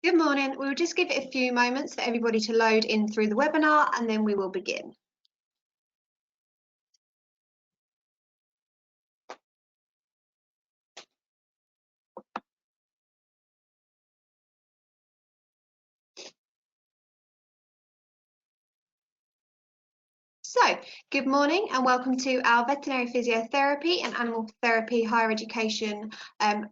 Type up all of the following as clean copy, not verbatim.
Good morning. We'll just give it a few moments for everybody to load in through the webinar and then we will begin. So, good morning and welcome to our Veterinary Physiotherapy and Animal Therapy Higher Education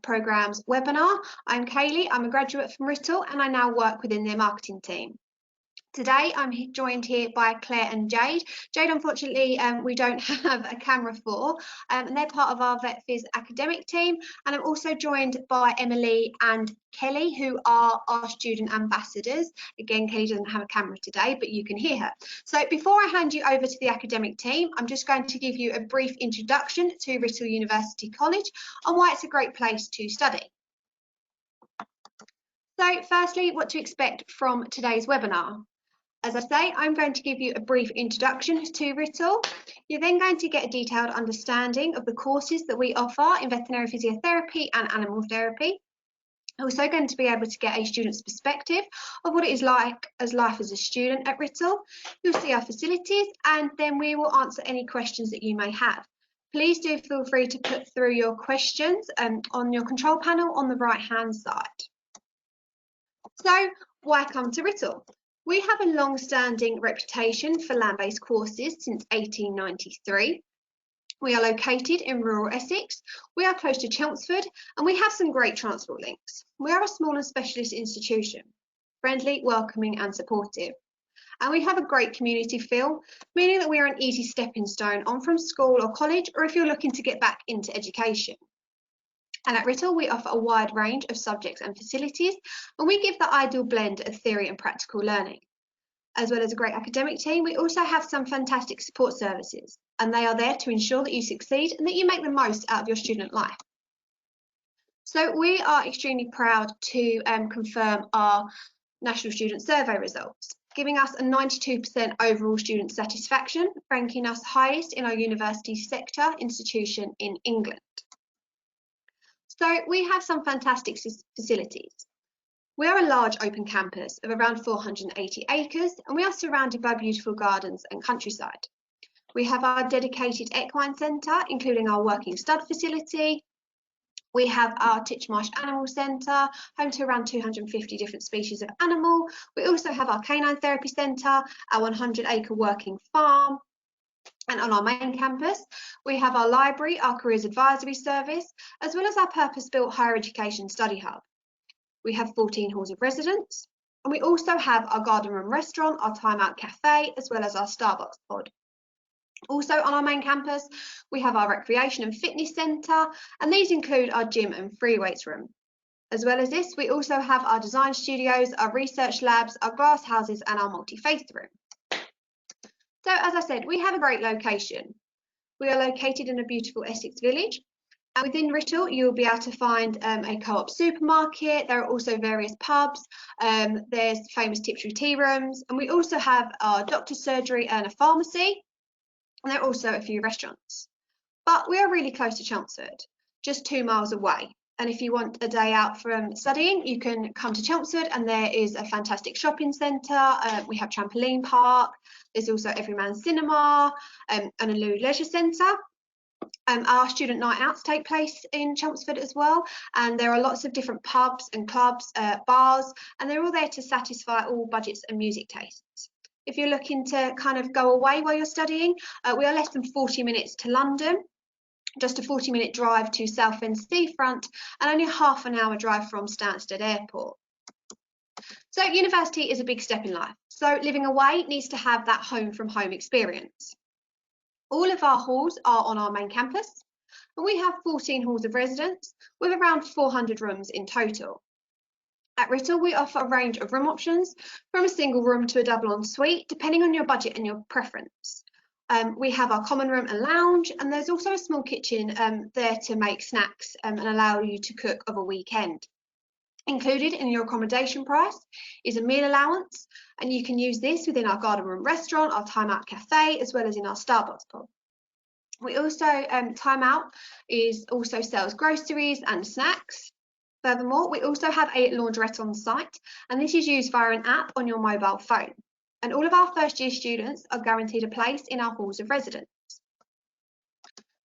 Programmes webinar. I'm Kaylee, I'm a graduate from Writtle and I now work within their marketing team. Today I'm joined here by Claire and Jade. Jade, unfortunately, we don't have a camera for, and they're part of our Vet Phys academic team. And I'm also joined by Emily and Kelly, who are our student ambassadors. Again, Kelly doesn't have a camera today, but you can hear her. So before I hand you over to the academic team, I'm just going to give you a brief introduction to Writtle University College and why it's a great place to study. So firstly, what to expect from today's webinar. As I say, I'm going to give you a brief introduction to Writtle. You're then going to get a detailed understanding of the courses that we offer in veterinary physiotherapy and animal therapy. You're also going to be able to get a student's perspective of what it is like as life as a student at Writtle. You'll see our facilities and then we will answer any questions that you may have. Please do feel free to put through your questions on your control panel on the right-hand side. So, why come to Writtle? We have a long-standing reputation for land-based courses since 1893. We are located in rural Essex, we are close to Chelmsford, and we have some great transport links. We are a small and specialist institution, friendly, welcoming and supportive. And we have a great community feel, meaning that we are an easy stepping stone on from school or college, or if you're looking to get back into education. And at Writtle, we offer a wide range of subjects and facilities, and we give the ideal blend of theory and practical learning. As well as a great academic team, we also have some fantastic support services, and they are there to ensure that you succeed and that you make the most out of your student life. So we are extremely proud to confirm our National Student Survey results, giving us a 92% overall student satisfaction, ranking us highest in our university sector institution in England. So we have some fantastic facilities. We are a large open campus of around 480 acres and we are surrounded by beautiful gardens and countryside. We have our dedicated equine centre, including our working stud facility. We have our Titchmarsh Animal Centre, home to around 250 different species of animal. We also have our Canine Therapy Centre, our 100-acre working farm. And on our main campus, we have our library, our careers advisory service, as well as our purpose-built higher education study hub. We have 14 halls of residence, and we also have our garden room restaurant, our time out cafe, as well as our Starbucks pod. Also on our main campus, we have our recreation and fitness centre, and these include our gym and free weights room. As well as this, we also have our design studios, our research labs, our glass houses, and our multi-faith room. So as I said, we have a great location. We are located in a beautiful Essex village. And within Writtle, you'll be able to find a co-op supermarket. There are also various pubs. There's famous Tiptree tea rooms. And we also have our doctor's surgery and a pharmacy. And there are also a few restaurants. But we are really close to Chelmsford, just 2 miles away. And if you want a day out from studying, you can come to Chelmsford and there is a fantastic shopping centre. We have trampoline park. There's also Everyman Cinema and a new leisure centre. Our student night outs take place in Chelmsford as well, and there are lots of different pubs and clubs, bars, and they're all there to satisfy all budgets and music tastes. If you're looking to kind of go away while you're studying, we are less than 40 minutes to London, just a 40-minute drive to Southend Seafront, and only a half an hour drive from Stansted Airport. So university is a big step in life, so living away needs to have that home from home experience. All of our halls are on our main campus, and we have 14 halls of residence with around 400 rooms in total. At Writtle, we offer a range of room options from a single room to a double ensuite, depending on your budget and your preference. We have our common room and lounge, and there's also a small kitchen there to make snacks and allow you to cook of a weekend. Included in your accommodation price is a meal allowance, and you can use this within our garden room restaurant, our time out cafe, as well as in our Starbucks pub. We also, time out is also sells groceries and snacks. Furthermore, we also have a laundrette on site, and this is used via an app on your mobile phone. And all of our first year students are guaranteed a place in our halls of residence.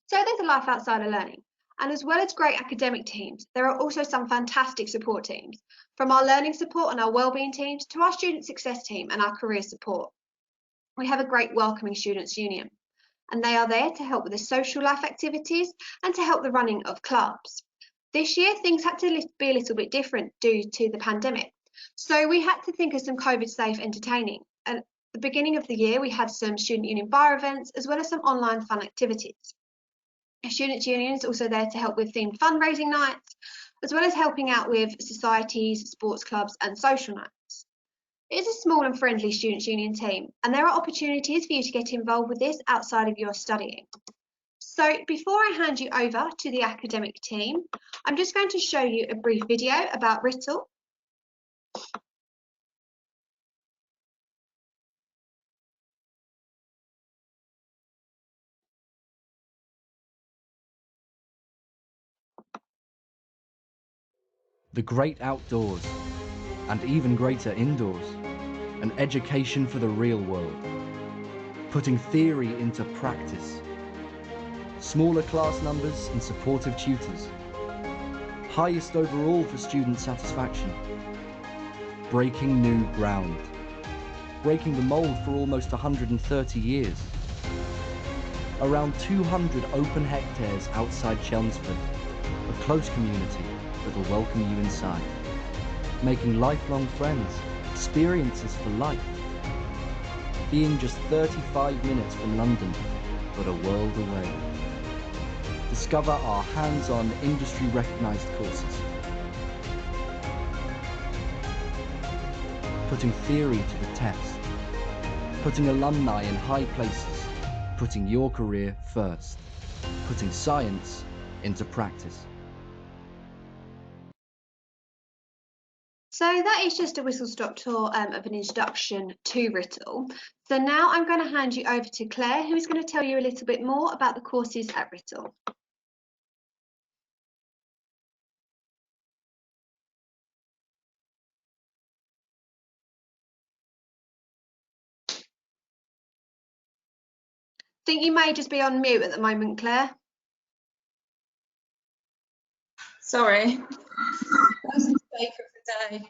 So there's a life outside of learning. And as well as great academic teams, there are also some fantastic support teams, from our learning support and our wellbeing teams to our student success team and our career support. We have a great welcoming students union, and they are there to help with the social life activities and to help the running of clubs. This year, things had to be a little bit different due to the pandemic. So we had to think of some COVID-safe entertaining. At the beginning of the year, we had some student union bar events, as well as some online fun activities. Students' Union is also there to help with themed fundraising nights, as well as helping out with societies, sports clubs and social nights. It is a small and friendly Students' Union team, and there are opportunities for you to get involved with this outside of your studying. So before I hand you over to the academic team, I'm just going to show you a brief video about Rittle. The great outdoors, and even greater indoors, an education for the real world, putting theory into practice, smaller class numbers and supportive tutors, highest overall for student satisfaction, breaking new ground, breaking the mould for almost 130 years, around 200 open hectares outside Chelmsford, a close community that will welcome you inside, making lifelong friends, experiences for life, being just 35 minutes from London, but a world away. Discover our hands-on, industry-recognised courses, putting theory to the test, putting alumni in high places, putting your career first, putting science into practice. So that is just a whistle-stop tour of an introduction to Rittle. So now I'm going to hand you over to Claire, who is going to tell you a little bit more about the courses at Rittle. I think you may just be on mute at the moment, Claire. Sorry. That's the mistake of the day.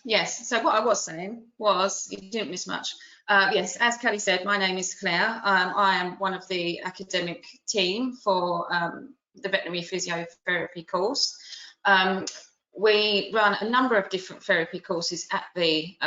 Yes, so what I was saying was, you didn't miss much. Yes, as Kelly said, my name is Claire. I am one of the academic team for the Veterinary Physiotherapy course. We run a number of different therapy courses at the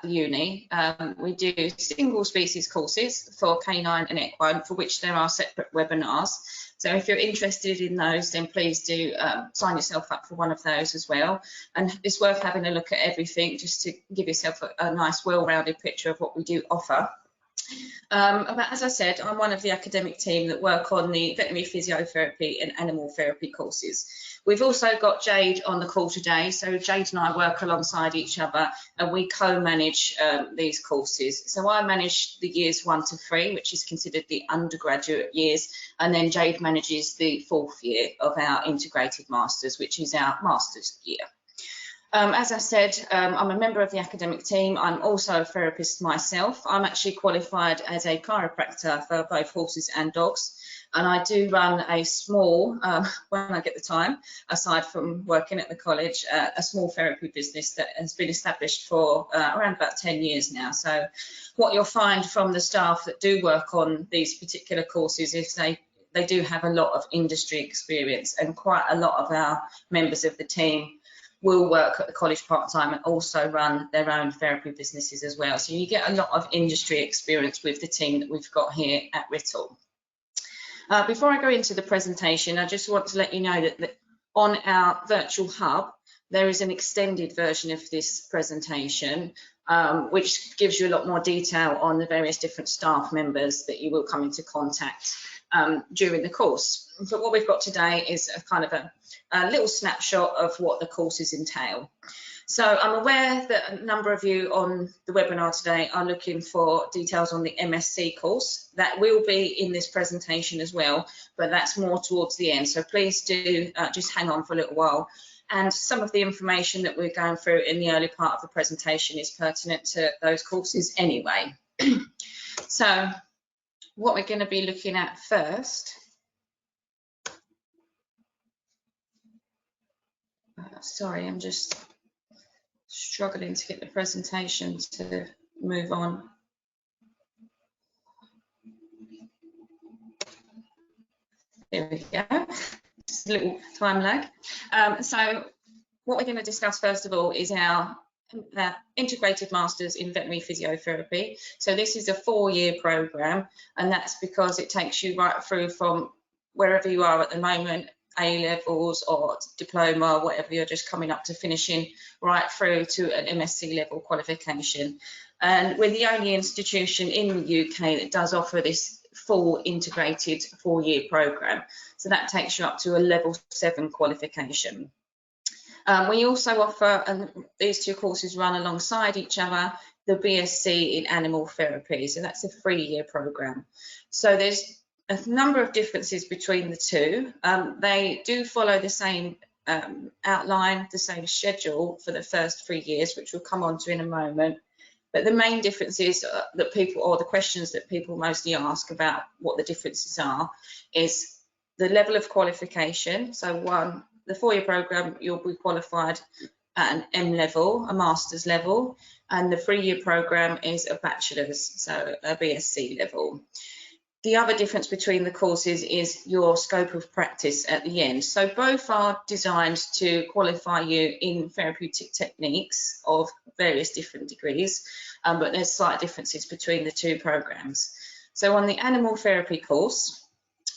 uni. We do single species courses for canine and equine, for which there are separate webinars. So if you're interested in those, then please do sign yourself up for one of those as well. And it's worth having a look at everything just to give yourself a nice, well-rounded picture of what we do offer. But as I said, I'm one of the academic team that work on the veterinary physiotherapy and animal therapy courses. We've also got Jade on the call today. So Jade and I work alongside each other and we co-manage these courses. So I manage the years 1 to 3, which is considered the undergraduate years. And then Jade manages the 4th year of our integrated masters, which is our master's year. As I said, I'm a member of the academic team. I'm also a therapist myself. I'm actually qualified as a chiropractor for both horses and dogs. And I do run a small, when I get the time, aside from working at the college, a small therapy business that has been established for around about 10 years now. So what you'll find from the staff that do work on these particular courses is they do have a lot of industry experience, and quite a lot of our members of the team will work at the college part-time and also run their own therapy businesses as well. So you get a lot of industry experience with the team that we've got here at Rittle. Before I go into the presentation, I just want to let you know that on our virtual hub, there is an extended version of this presentation, which gives you a lot more detail on the various different staff members that you will come into contact during the course. But what we've got today is a kind of a little snapshot of what the courses entail. So I'm aware that a number of you on the webinar today are looking for details on the MSc course. That will be in this presentation as well, but that's more towards the end. So please do just hang on for a little while and some of the information that we're going through in the early part of the presentation is pertinent to those courses anyway. So what we're going to be looking at first, sorry, I'm just struggling to get the presentation to move on. There we go, just a little time lag. So what we're going to discuss first of all is our integrated masters in veterinary physiotherapy. So this is a 4-year program, and that's because it takes you right through from wherever you are at the moment, A levels or diploma, whatever you're just coming up to finishing, right through to an MSc level qualification. And we're the only institution in the UK that does offer this full integrated 4-year program. So that takes you up to a level 7 qualification. We also offer, and these two courses run alongside each other, the BSc in animal therapy. So that's a 3-year program. So there's a number of differences between the two. They do follow the same outline, the same schedule for the first 3 years, which we'll come on to in a moment. But the main differences that people, or the questions that people mostly ask about what the differences are, is the level of qualification. So one, the 4-year program, you'll be qualified at an M level, a master's level, and the 3-year program is a bachelor's, so a BSc level. The other difference between the courses is your scope of practice at the end. So both are designed to qualify you in therapeutic techniques of various different degrees, but there's slight differences between the two programs. So on the animal therapy course,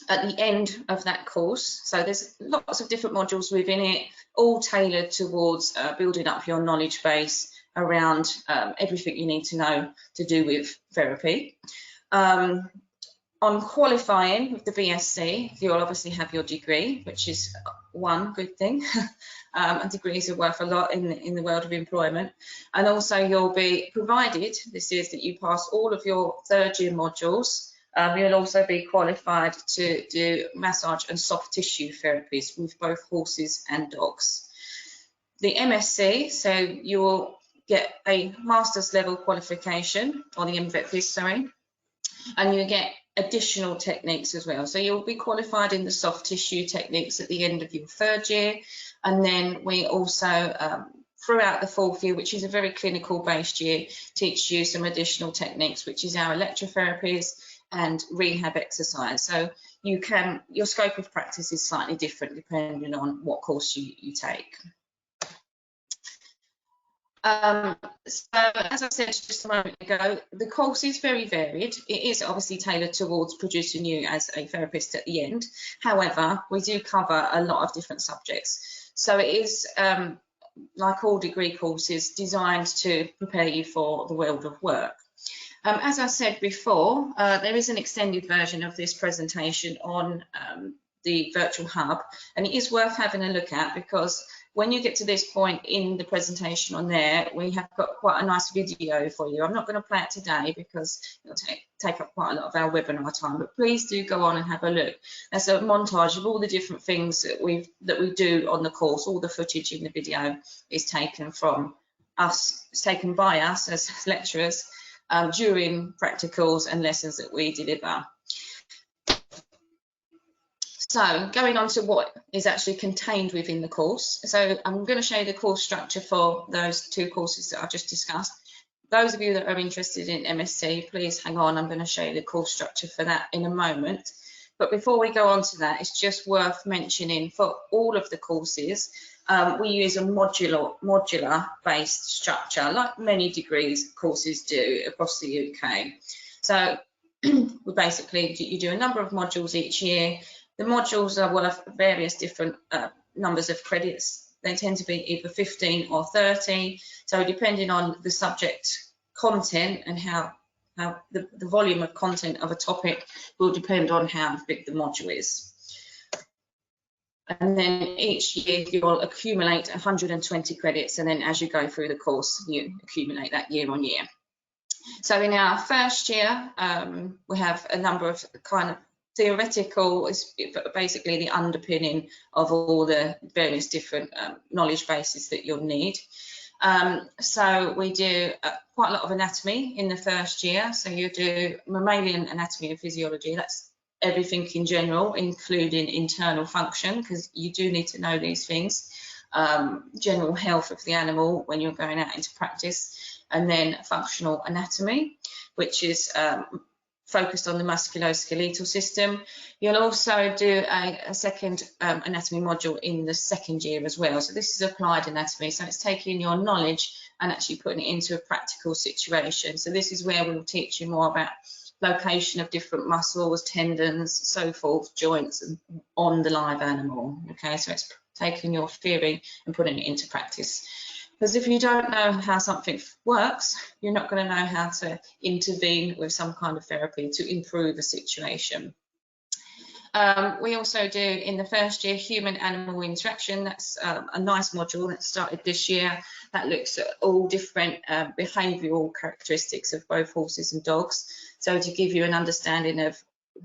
at the end of that course, so there's lots of different modules within it, all tailored towards building up your knowledge base around everything you need to know to do with therapy. On qualifying with the BSc, you'll obviously have your degree, which is one good thing. And degrees are worth a lot in the world of employment. And also you'll be provided, this is that you pass all of your 3rd-year modules. You'll also be qualified to do massage and soft tissue therapies with both horses and dogs. The MSc, so you will get a master's level qualification, or the MVetPhys, sorry, and you get additional techniques as well. So you'll be qualified in the soft tissue techniques at the end of your 3rd year, and then we also throughout the 4th year, which is a very clinical based year, teach you some additional techniques, which is our electrotherapies and rehab exercise. So you can, your scope of practice is slightly different depending on what course you take. So as I said just a moment ago, the course is very varied. It is obviously tailored towards producing you as a therapist at the end. However, we do cover a lot of different subjects. So it is, like all degree courses, designed to prepare you for the world of work. As I said before, there is an extended version of this presentation on the virtual hub, and it is worth having a look at, because when you get to this point in the presentation on there, we have got quite a nice video for you. I'm not going to play it today because it'll take up quite a lot of our webinar time, but please do go on and have a look. There's a montage of all the different things that we do on the course. All the footage in the video is taken from us, it's taken by us as lecturers during practicals and lessons that we deliver. So going on to what is actually contained within the course. So I'm going to show you the course structure for those two courses that I've just discussed. Those of you that are interested in MSc, please hang on. I'm going to show you the course structure for that in a moment. But before we go on to that, it's just worth mentioning for all of the courses, we use a modular based structure, like many degrees courses do across the UK. So we basically, you do a number of modules each year. The modules are worth various different numbers of credits. They tend to be either 15 or 30. So depending on the subject content and how the volume of content of a topic will depend on how big the module is. And then each year you'll accumulate 120 credits, and then as you go through the course, you accumulate that year on year. So in our first year, we have a number of kind of theoretical is basically the underpinning of all the various different knowledge bases that you'll need. So we do quite a lot of anatomy in the first year. So you do mammalian anatomy and physiology. That's everything in general, including internal function, because you do need to know these things. General health of the animal when you're going out into practice, and then functional anatomy, which is focused on the musculoskeletal system. You'll also do a second anatomy module in the second year as well. So this is applied anatomy. So it's taking your knowledge and actually putting it into a practical situation. So this is where we'll teach you more about location of different muscles, tendons, so forth, joints, and on the live animal. Okay, so it's taking your theory and putting it into practice. Because if you don't know how something works, you're not going to know how to intervene with some kind of therapy to improve a situation. We also do in the first year human-animal interaction. That's a nice module that started this year that looks at all different behavioural characteristics of both horses and dogs. So to give you an understanding of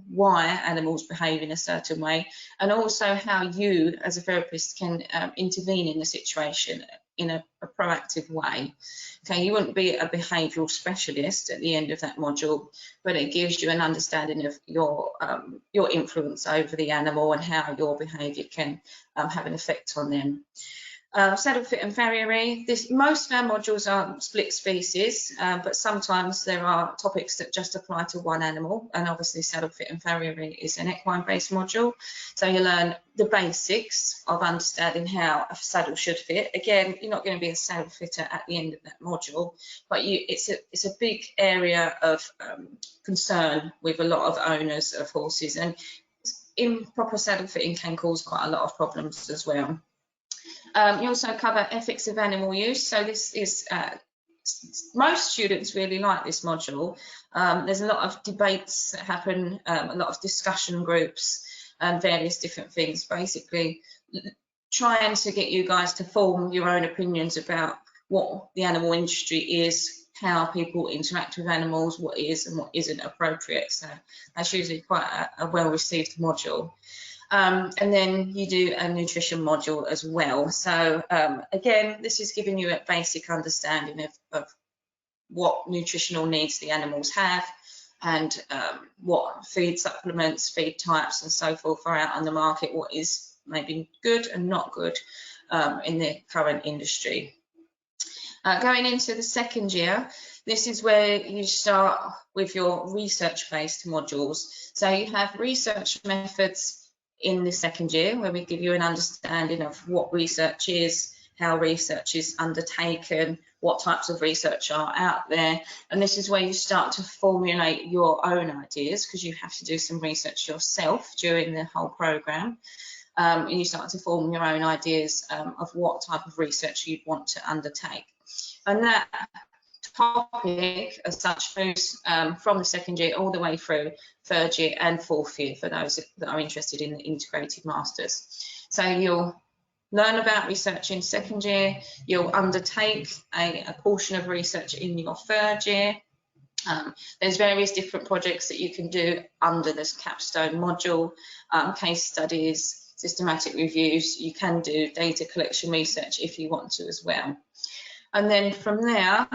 why animals behave in a certain way, and also how you as a therapist can intervene in the situation in a proactive way. Okay, you wouldn't be a behavioural specialist at the end of that module, but it gives you an understanding of your influence over the animal and how your behaviour can have an effect on them. Saddle fit and farriery. Most of our modules are split species, but sometimes there are topics that just apply to one animal, and obviously saddle fit and farriery is an equine based module. So you learn the basics of understanding how a saddle should fit. Again, you're not going to be a saddle fitter at the end of that module, but it's a big area of concern with a lot of owners of horses, and improper saddle fitting can cause quite a lot of problems as well. You also cover ethics of animal use. So this is, most students really like this module. There's a lot of debates that happen, a lot of discussion groups and various different things, basically trying to get you guys to form your own opinions about what the animal industry is, how people interact with animals, what is and what isn't appropriate. So that's usually quite a well-received module. And then you do a nutrition module as well. So again, this is giving you a basic understanding of what nutritional needs the animals have, and what feed supplements, feed types and so forth are out on the market, what is maybe good and not good in the current industry. Going into the second year, this is where you start with your research-based modules. So you have research methods in the second year, where we give you an understanding of what research is, how research is undertaken, what types of research are out there. And this is where you start to formulate your own ideas, because you have to do some research yourself during the whole programme. And you start to form your own ideas of what type of research you'd want to undertake. And that topic as such moves from the second year all the way through third year and fourth year for those that are interested in the integrated masters. So you'll learn about research in second year, you'll undertake a portion of research in your third year. There's various different projects that you can do under this capstone module, case studies, systematic reviews. You can do data collection research if you want to as well. And then from there,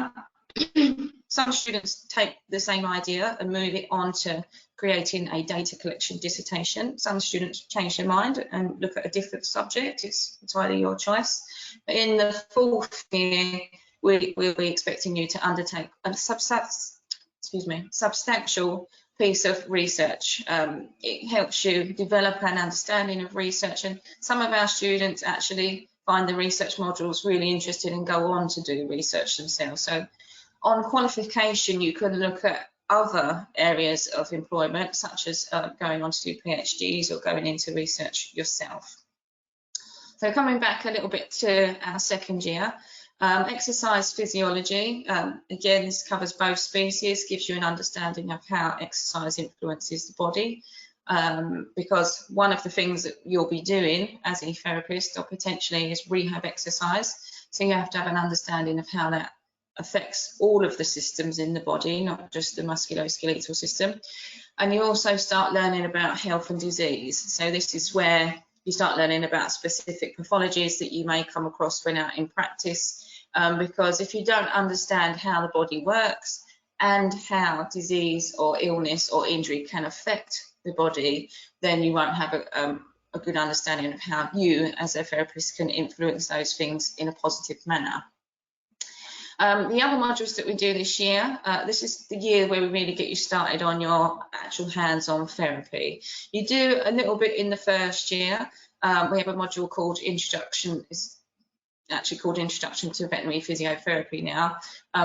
some students take the same idea and move it on to creating a data collection dissertation. Some students change their mind and look at a different subject. It's entirely your choice. But in the fourth year, we'll be expecting you to undertake a substantial piece of research. It helps you develop an understanding of research, and some of our students actually find the research modules really interesting and go on to do research themselves. So on qualification, you can look at other areas of employment, such as going on to do PhDs or going into research yourself. So coming back a little bit to our second year, exercise physiology. Again, this covers both species, gives you an understanding of how exercise influences the body. Because one of the things that you'll be doing as a therapist or potentially is rehab exercise. So you have to have an understanding of how that affects all of the systems in the body, not just the musculoskeletal system. And you also start learning about health and disease. So this is where you start learning about specific pathologies that you may come across when out in practice, because if you don't understand how the body works and how disease or illness or injury can affect the body, then you won't have a good understanding of how you as a therapist can influence those things in a positive manner. The other modules that we do this year, this is the year where we really get you started on your actual hands-on therapy. You do a little bit in the first year. We have a module called Introduction, it's actually called Introduction to Veterinary Physiotherapy now,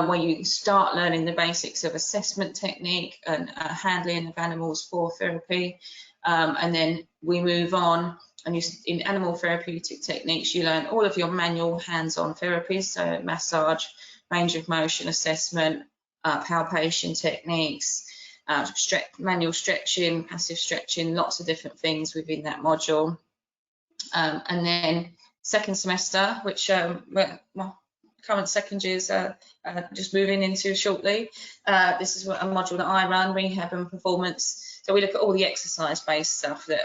where you start learning the basics of assessment technique and handling of animals for therapy. And then we move on, and in animal therapeutic techniques, you learn all of your manual hands-on therapies, so massage, range of motion assessment, palpation techniques, manual stretching, passive stretching, lots of different things within that module. And then second semester, which well, current second years are just moving into shortly. This is a module that I run, rehab and performance. So we look at all the exercise-based stuff that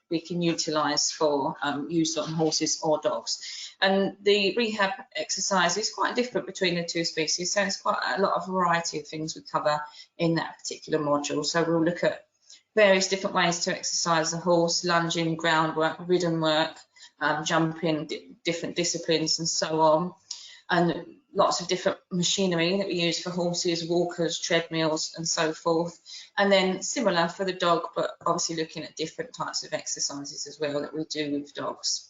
we can utilise for use on horses or dogs. And the rehab exercise is quite different between the two species, so it's quite a lot of variety of things we cover in that particular module. So we'll look at various different ways to exercise the horse, lunging, groundwork, ridden work, jumping, different disciplines and so on, and lots of different machinery that we use for horses, walkers, treadmills and so forth. And then similar for the dog, but obviously looking at different types of exercises as well that we do with dogs.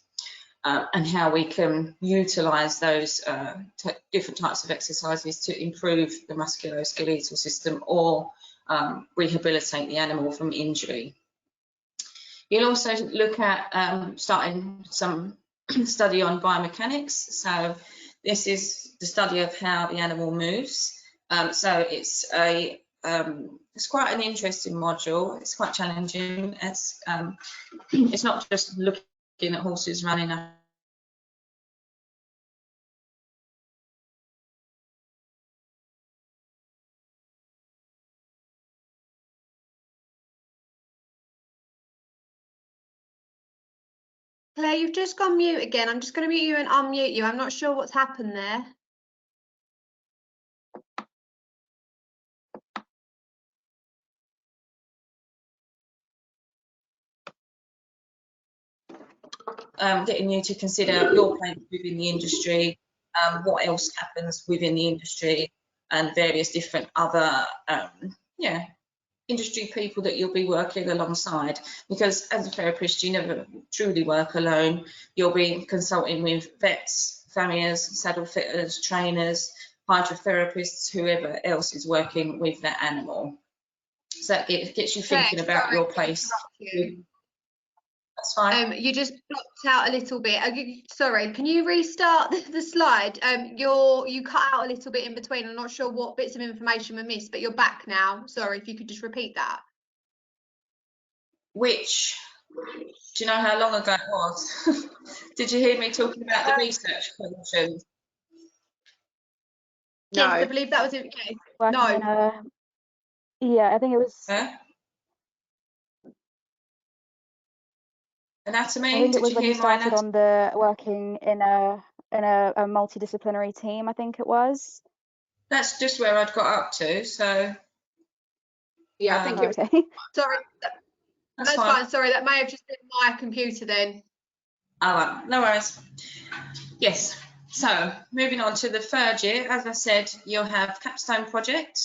And how we can utilise those different types of exercises to improve the musculoskeletal system or rehabilitate the animal from injury. You'll also look at starting some study on biomechanics. So this is the study of how the animal moves. So it's quite an interesting module. It's quite challenging. It's not just looking at horses running up. Claire, you've just gone mute again. I'm just going to mute you and unmute you. I'm not sure what's happened there. Getting you to consider your place within the industry, what else happens within the industry, and various different other industry people that you'll be working alongside. Because as a therapist, you never truly work alone. You'll be consulting with vets, farriers, saddle fitters, trainers, hydrotherapists, whoever else is working with that animal. So that gets you thinking about your place. That's fine. You just blocked out a little bit. Sorry, can you restart the slide? You cut out a little bit in between. I'm not sure what bits of information were missed, but you're back now. Sorry, if you could just repeat that. Do you know how long ago it was? Did you hear me talking about the research questions? No. Yes, I believe that was it. Okay. No. Yeah, I think it was. Huh? Anatomy. I think it was when you started on the working in a multidisciplinary team. I think it was. That's just where I'd got up to. So. Yeah, I think it was. Okay. Sorry. That's fine. Sorry, that may have just been my computer then. All right, no worries. Yes. So moving on to the third year, as I said, you'll have capstone project,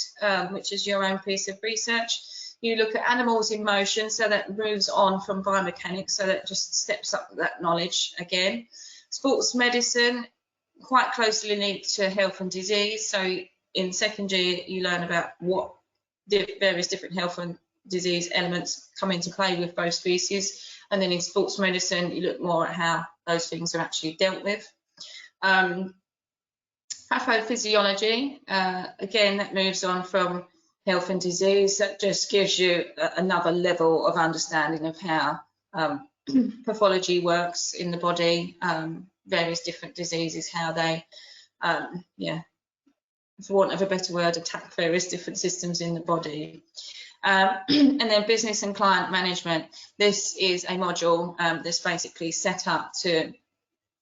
which is your own piece of research. You look at animals in motion, so that moves on from biomechanics, so that just steps up that knowledge again. Sports medicine, quite closely linked to health and disease. So in second year, you learn about what various different health and disease elements come into play with both species. And then in sports medicine, you look more at how those things are actually dealt with. Pathophysiology, again, that moves on from health and disease. That just gives you another level of understanding of how pathology works in the body, various different diseases, how they, for want of a better word, attack various different systems in the body. And then business and client management. This is a module that's basically set up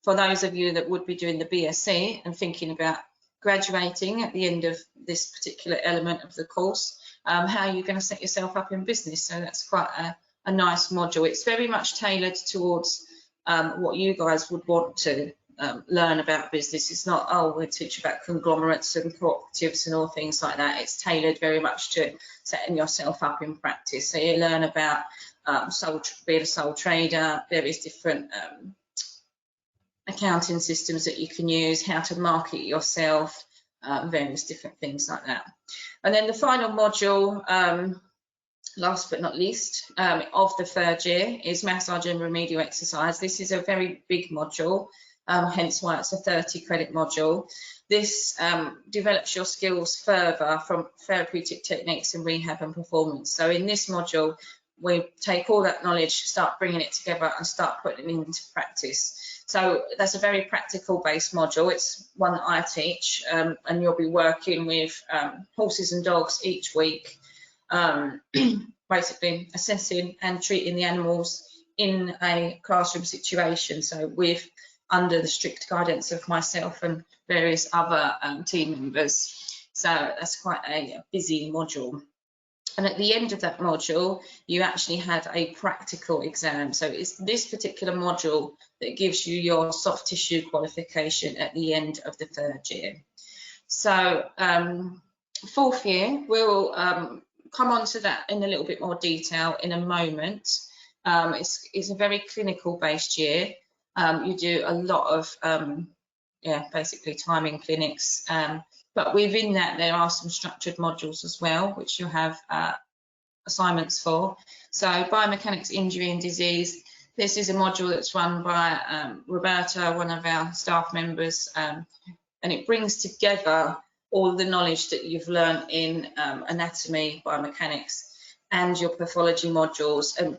for those of you that would be doing the BSc and thinking about graduating at the end of this particular element of the course, how you're going to set yourself up in business. So that's quite a nice module. It's very much tailored towards what you guys would want to learn about business. It's not, oh, we'll teach about conglomerates and cooperatives and all things like that. It's tailored very much to setting yourself up in practice. So you learn about being a sole trader, various different accounting systems that you can use, how to market yourself, various different things like that. And then the final module, last but not least, of the third year is massage and remedial exercise. This is a very big module, hence why it's a 30 credit module. This develops your skills further from therapeutic techniques and rehab and performance. So in this module, we take all that knowledge, start bringing it together and start putting it into practice. So that's a very practical based module. It's one that I teach, and you'll be working with horses and dogs each week, basically assessing and treating the animals in a classroom situation. So under the strict guidance of myself and various other team members. So that's quite a busy module. And at the end of that module, you actually have a practical exam. So it's this particular module that gives you your soft tissue qualification at the end of the third year. So fourth year, we'll come on to that in a little bit more detail in a moment. It's a very clinical based year. You do a lot of, basically timing clinics. But within that, there are some structured modules as well, which you have assignments for. So biomechanics, injury and disease. This is a module that's run by Roberta, one of our staff members, and it brings together all the knowledge that you've learned in anatomy, biomechanics, and your pathology modules, and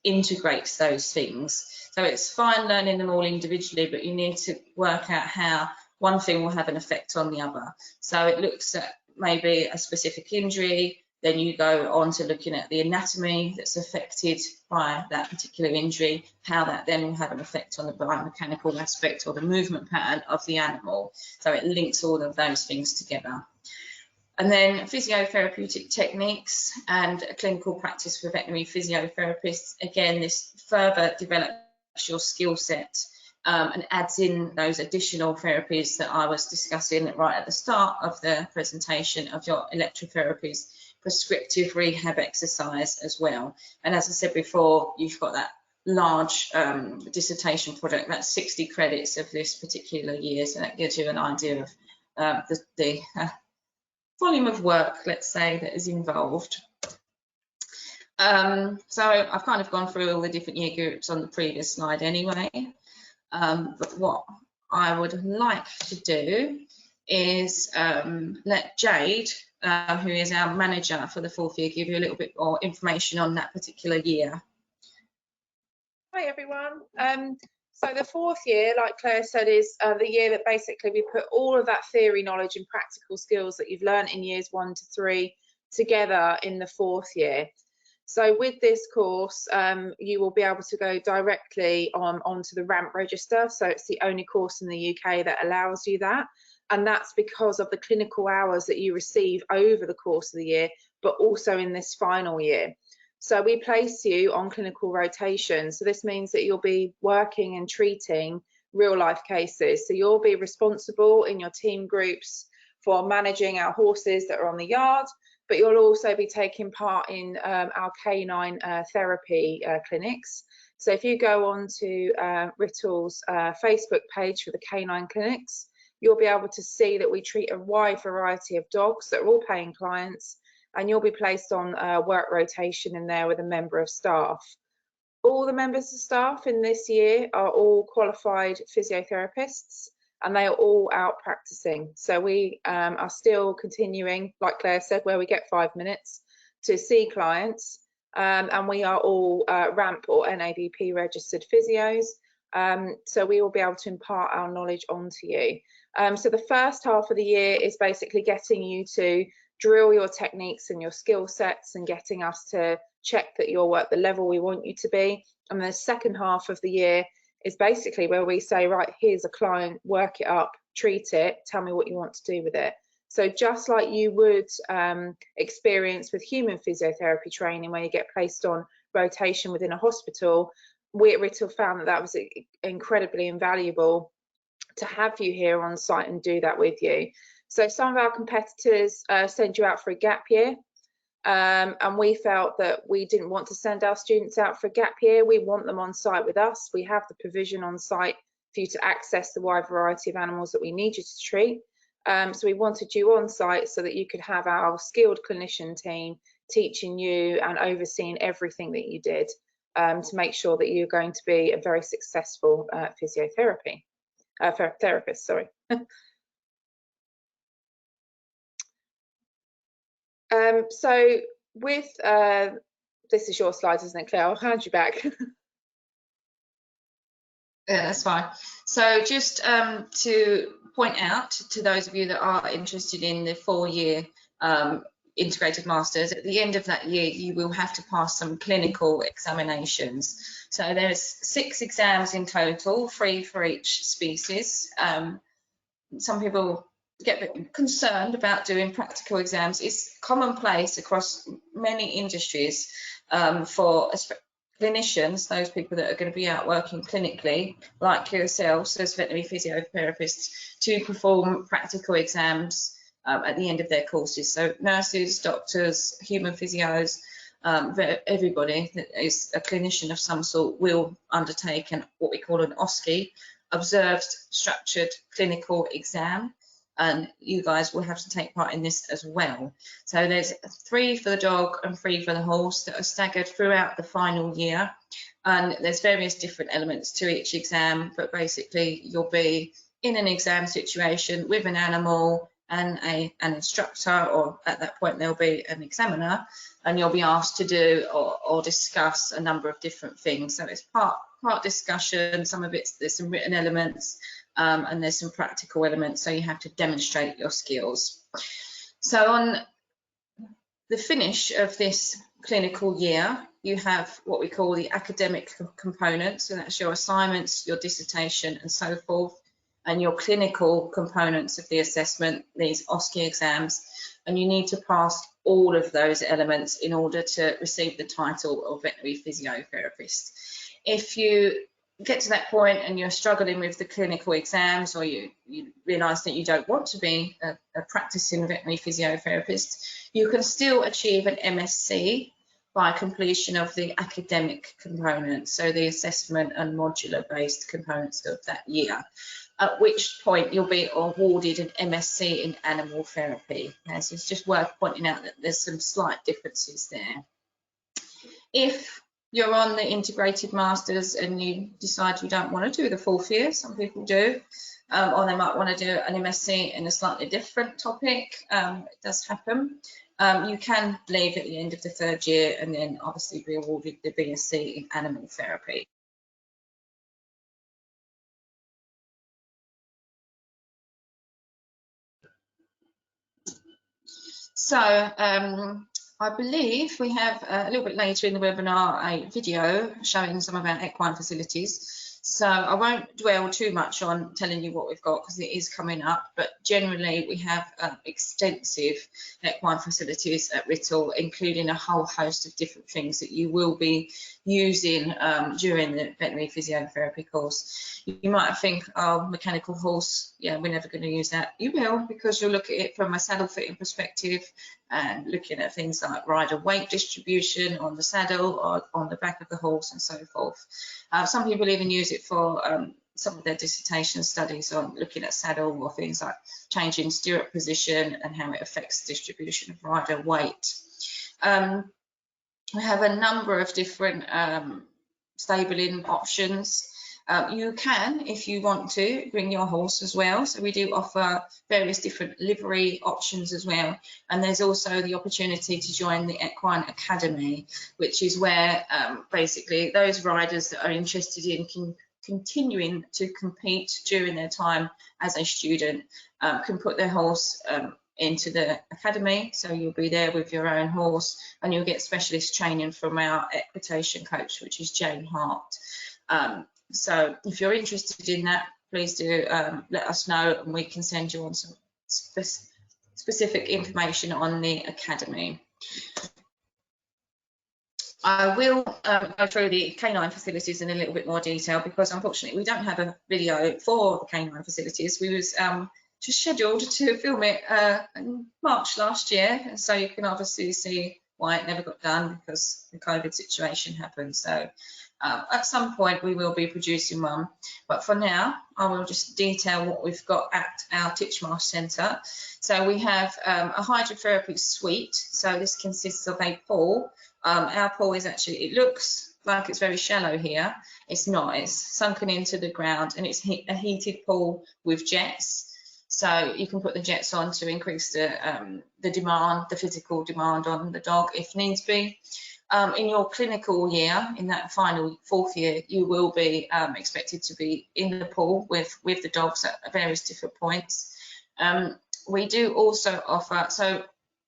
integrates those things. So it's fine learning them all individually, but you need to work out how one thing will have an effect on the other. So it looks at maybe a specific injury, then you go on to looking at the anatomy that's affected by that particular injury, how that then will have an effect on the biomechanical aspect or the movement pattern of the animal. So it links all of those things together. And then physiotherapeutic techniques and a clinical practice for veterinary physiotherapists. Again, this further develops your skill set and adds in those additional therapies that I was discussing right at the start of the presentation of your electrotherapies, prescriptive rehab exercise as well. And as I said before, you've got that large dissertation project, that's 60 credits of this particular year. So that gives you an idea of the volume of work, let's say, that is involved. So I've kind of gone through all the different year groups on the previous slide anyway. But what I would like to do is let Jade, who is our manager for the fourth year, give you a little bit more information on that particular year. Hi everyone. So the fourth year, like Claire said, is the year that basically we put all of that theory knowledge and practical skills that you've learned in years 1 to 3 together in the fourth year. So with this course, you will be able to go directly onto the RAMP register. So it's the only course in the UK that allows you that. And that's because of the clinical hours that you receive over the course of the year, but also in this final year. So we place you on clinical rotation. So this means that you'll be working and treating real life cases. So you'll be responsible in your team groups for managing our horses that are on the yard, but you'll also be taking part in our canine therapy clinics. So if you go on to Rittle's Facebook page for the canine clinics, you'll be able to see that we treat a wide variety of dogs that are all paying clients, and you'll be placed on work rotation in there with a member of staff. All the members of staff in this year are all qualified physiotherapists, and they are all out practicing. So we are still continuing, like Claire said, where we get 5 minutes to see clients, and we are all RAMP or NABP registered physios. So we will be able to impart our knowledge onto you. So the first half of the year is basically getting you to drill your techniques and your skill sets and getting us to check that you're at the level we want you to be. And the second half of the year is basically where we say, right, here's a client, work it up, treat it, tell me what you want to do with it. So just like you would experience with human physiotherapy training, where you get placed on rotation within a hospital, we at Rittle found that that was incredibly invaluable to have you here on site and do that with you. So some of our competitors send you out for a gap year, and we felt that we didn't want to send our students out for a gap year. We want them on site with us. We have the provision on site for you to access the wide variety of animals that we need you to treat. So we wanted you on site so that you could have our skilled clinician team teaching you and overseeing everything that you did, to make sure that you're going to be a very successful therapist, sorry. So with, this is your slide, isn't it, Claire? I'll hand you back. Yeah, that's fine. So just to point out to those of you that are interested in the 4-year integrated masters, at the end of that year you will have to pass some clinical examinations. So there's 6 exams in total, 3 for each species. Some people get a bit concerned about doing practical exams. It's commonplace across many industries for clinicians, those people that are going to be out working clinically, like yourselves as veterinary physiotherapists, to perform practical exams at the end of their courses. So nurses, doctors, human physios, everybody that is a clinician of some sort will undertake what we call an OSCE, observed structured clinical exam, and you guys will have to take part in this as well. So there's 3 for the dog and 3 for the horse that are staggered throughout the final year, and there's various different elements to each exam, but basically you'll be in an exam situation with an animal and an instructor, or at that point there'll be an examiner, and you'll be asked to do or discuss a number of different things. So it's part discussion, some of it's, there's some written elements, and there's some practical elements, so you have to demonstrate your skills. So on the finish of this clinical year, you have what we call the academic component, so that's your assignments, your dissertation and so forth, and your clinical components of the assessment, these OSCE exams, and you need to pass all of those elements in order to receive the title of veterinary physiotherapist. If you get to that point and you're struggling with the clinical exams, or you realise that you don't want to be a practicing veterinary physiotherapist, you can still achieve an MSc by completion of the academic components, so the assessment and modular based components of that year, at which point you'll be awarded an MSc in animal therapy. And so it's just worth pointing out that there's some slight differences there. If you're on the integrated masters and you decide you don't want to do the 4th year, some people do, or they might want to do an MSc in a slightly different topic, it does happen. You can leave at the end of the 3rd year and then obviously be awarded the BSc in animal therapy. So I believe we have a little bit later in the webinar a video showing some of our equine facilities. So I won't dwell too much on telling you what we've got because it is coming up, but generally we have extensive equine facilities at Rittle, including a whole host of different things that you will be using during the veterinary physiotherapy course. You might think, oh, mechanical horse, yeah, we're never going to use that. You will, because you'll look at it from a saddle fitting perspective and looking at things like rider weight distribution on the saddle or on the back of the horse and so forth. Some people even use it for some of their dissertation studies on looking at saddle or things like changing stirrup position and how it affects the distribution of rider weight. We have a number of different stabling options. You can, if you want to, bring your horse as well. So we do offer various different livery options as well. And there's also the opportunity to join the Equine Academy, which is where basically those riders that are interested in continuing to compete during their time as a student can put their horse into the academy. So you'll be there with your own horse, and you'll get specialist training from our equitation coach, which is Jane Hart. So if you're interested in that, please do let us know, and we can send you on some specific information on the academy. I will go through the canine facilities in a little bit more detail, because unfortunately we don't have a video for the canine facilities. We was just scheduled to film it in March last year, so you can obviously see why it never got done, because the COVID situation happened. So at some point we will be producing one, but for now I will just detail what we've got at our Titchmarsh Centre. So we have a hydrotherapy suite. So this consists of a pool. Our pool is actually, it looks like it's very shallow here. It's not, it's sunken into the ground, and it's a heated pool with jets. So you can put the jets on to increase the demand, the physical demand on the dog if needs be. In your clinical year, in that final 4th year, you will be expected to be in the pool with the dogs at various different points. We do also offer, so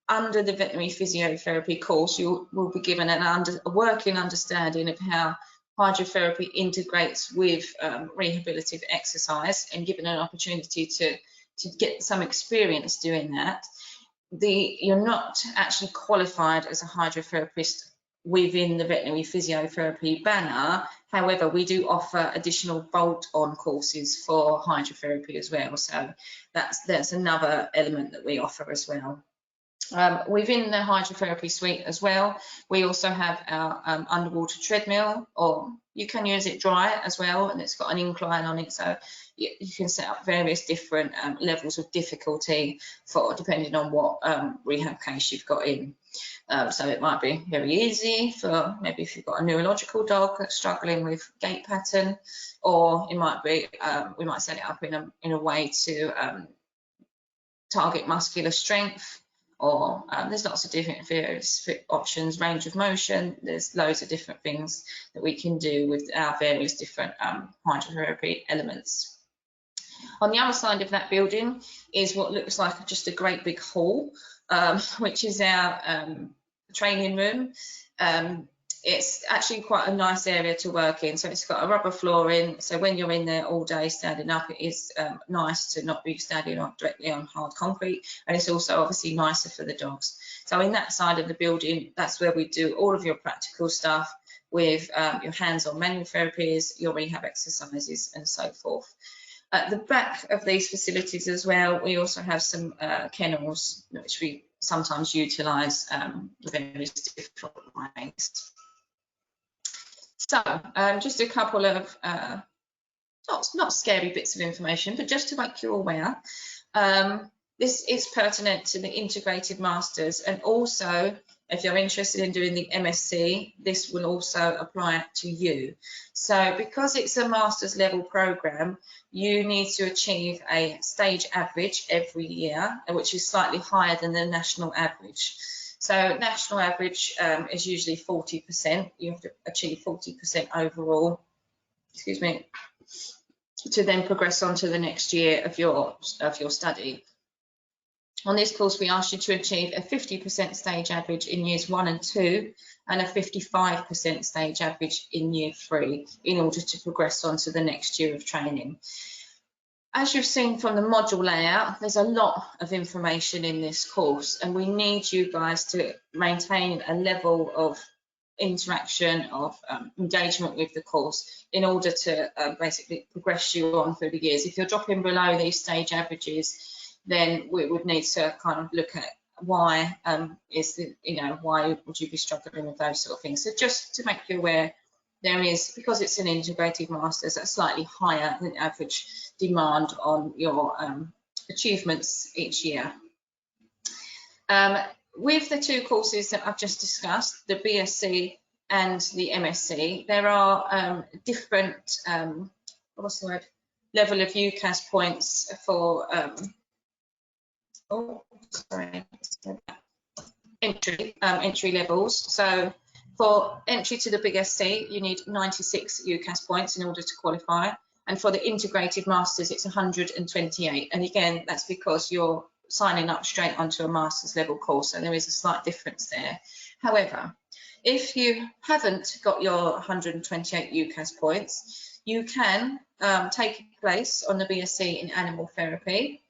under the veterinary physiotherapy course, you will be given a working understanding of how hydrotherapy integrates with rehabilitative exercise, and given an opportunity to get some experience doing that. You're not actually qualified as a hydrotherapist within the veterinary physiotherapy banner. However, we do offer additional bolt-on courses for hydrotherapy as well. So that's another element that we offer as well. Within the hydrotherapy suite as well, we also have our underwater treadmill, or you can use it dry as well, and it's got an incline on it, so you can set up various different levels of difficulty for depending on what rehab case you've got in. So it might be very easy for maybe if you've got a neurological dog that's struggling with gait pattern, or it might be we might set it up in a way to target muscular strength, or there's lots of different various options, range of motion. There's loads of different things that we can do with our various different hydrotherapy elements. On the other side of that building is what looks like just a great big hall, which is our training room. It's actually quite a nice area to work in. So it's got a rubber flooring. So when you're in there all day standing up, it is nice to not be standing directly on hard concrete. And it's also obviously nicer for the dogs. So in that side of the building, that's where we do all of your practical stuff with your hands-on manual therapies, your rehab exercises, and so forth. At the back of these facilities as well, we also have some kennels, which we sometimes utilise various different ways. So just a couple of not scary bits of information, but just to make you aware, this is pertinent to the integrated masters, and also if you're interested in doing the MSc, this will also apply to you. So because it's a master's level program, you need to achieve a stage average every year, which is slightly higher than the national average. So national average is usually 40%. You have to achieve 40% overall, excuse me, to then progress on to the next year of your study. On this course, we asked you to achieve a 50% stage average in years 1 and 2, and a 55% stage average in year 3, in order to progress on to the next year of training. As you've seen from the module layout, there's a lot of information in this course, and we need you guys to maintain a level of interaction, of engagement with the course, in order to basically progress you on through the years. If you're dropping below these stage averages, then we would need to kind of look at why why would you be struggling with those sort of things. So just to make you aware, there is, because it's an integrated masters, a slightly higher than average demand on your achievements each year. With the two courses that I've just discussed, the BSc and the MSc, there are different level of UCAS points for entry levels. So for entry to the BSc, you need 96 UCAS points in order to qualify, and for the integrated masters, it's 128. And again, that's because you're signing up straight onto a master's level course, so there is a slight difference there. However, if you haven't got your 128 UCAS points, you can take place on the BSc in animal therapy,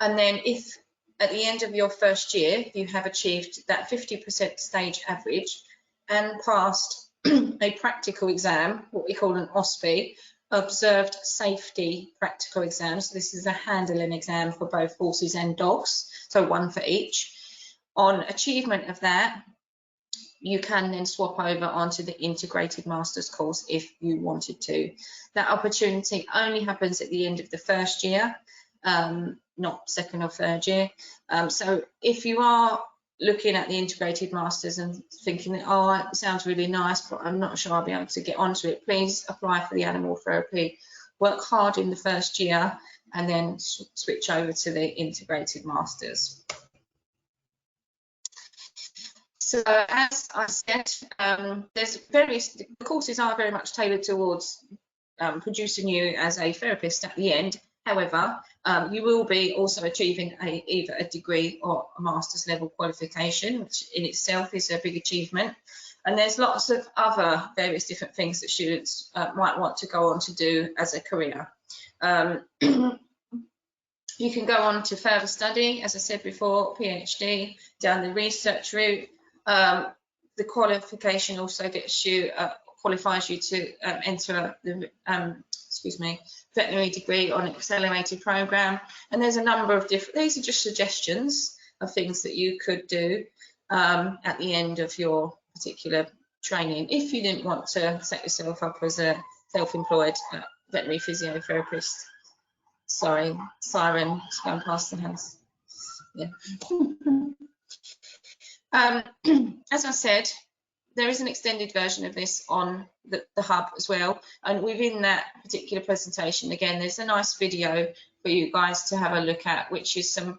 and then if at the end of your first year you have achieved that 50% stage average and passed a practical exam, what we call an OSPE, observed safety practical exam. So this is a handling exam for both horses and dogs, so one for each. On achievement of that, you can then swap over onto the integrated master's course if you wanted to. That opportunity only happens at the end of the first year, not second or third year. So if you are looking at the integrated masters and thinking, oh, it sounds really nice, but I'm not sure I'll be able to get onto it, please apply for the animal therapy. Work hard in the first year and then switch over to the integrated masters. So as I said, the courses are very much tailored towards producing you as a therapist at the end. However, you will be also achieving either a degree or a master's level qualification, which in itself is a big achievement. And there's lots of other various different things that students might want to go on to do as a career. You can go on to further study, as I said before, PhD, down the research route. The qualification also gets you, qualifies you to enter the veterinary degree on an accelerated program. And there's a number of different, these are just suggestions of things that you could do at the end of your particular training, if you didn't want to set yourself up as a self-employed veterinary physiotherapist. Sorry, siren, just going past the house. Yeah. As I said, there is an extended version of this on the hub as well, and within that particular presentation, again, there's a nice video for you guys to have a look at, which is some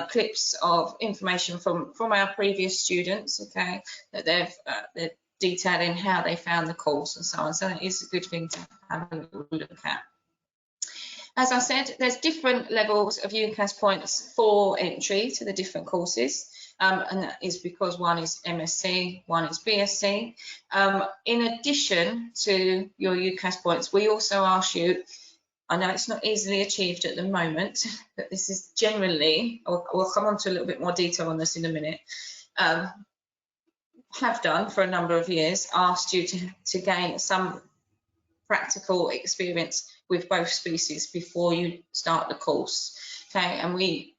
clips of information from our previous students, okay, that they're detailing how they found the course and so on. So that is a good thing to have a look at. As I said, there's different levels of UCAS points for entry to the different courses, and that is because one is MSc, one is BSc. In addition to your UCAS points, we also ask you, I know it's not easily achieved at the moment, but this is generally, we'll come on to a little bit more detail on this in a minute, have done for a number of years, asked you to gain some practical experience with both species before you start the course, okay? And we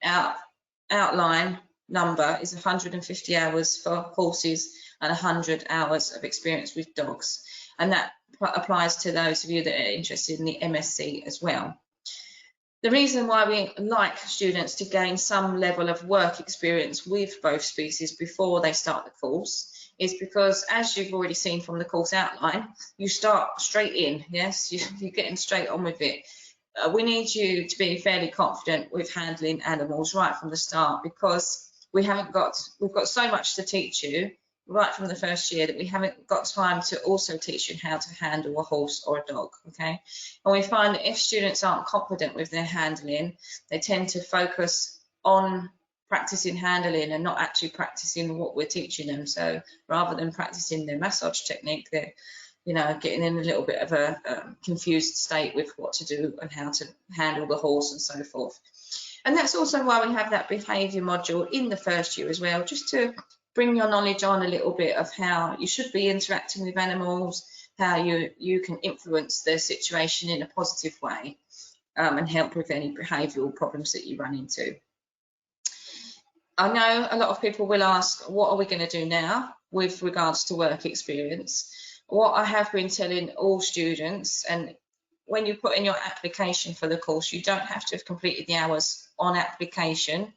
outline number is 150 hours for horses and 100 hours of experience with dogs, and that applies to those of you that are interested in the MSc as well. The reason why we like students to gain some level of work experience with both species before they start the course is because, as you've already seen from the course outline, you start straight in, yes, you're getting straight on with it. We need you to be fairly confident with handling animals right from the start, because we've got so much to teach you right from the first year that we haven't got time to also teach you how to handle a horse or a dog, okay? And we find that if students aren't confident with their handling, they tend to focus on practicing handling and not actually practicing what we're teaching them. So rather than practicing their massage technique, they're, you know, getting in a little bit of a confused state with what to do and how to handle the horse and so forth. And that's also why we have that behaviour module in the first year as well, just to bring your knowledge on a little bit of how you should be interacting with animals, how you can influence their situation in a positive way, and help with any behavioural problems that you run into. I know a lot of people will ask, what are we going to do now with regards to work experience? What I have been telling all students, and when you put in your application for the course, you don't have to have completed the hours on application.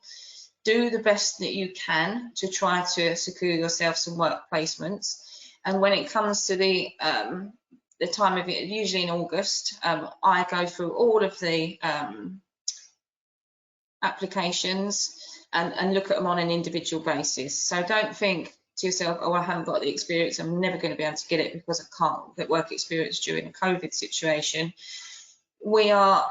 Do the best that you can to try to secure yourself some work placements. And when it comes to the time of it, usually in August, I go through all of the applications and look at them on an individual basis. So don't think to yourself, oh, I haven't got the experience, I'm never going to be able to get it because I can't get work experience during a COVID situation. We are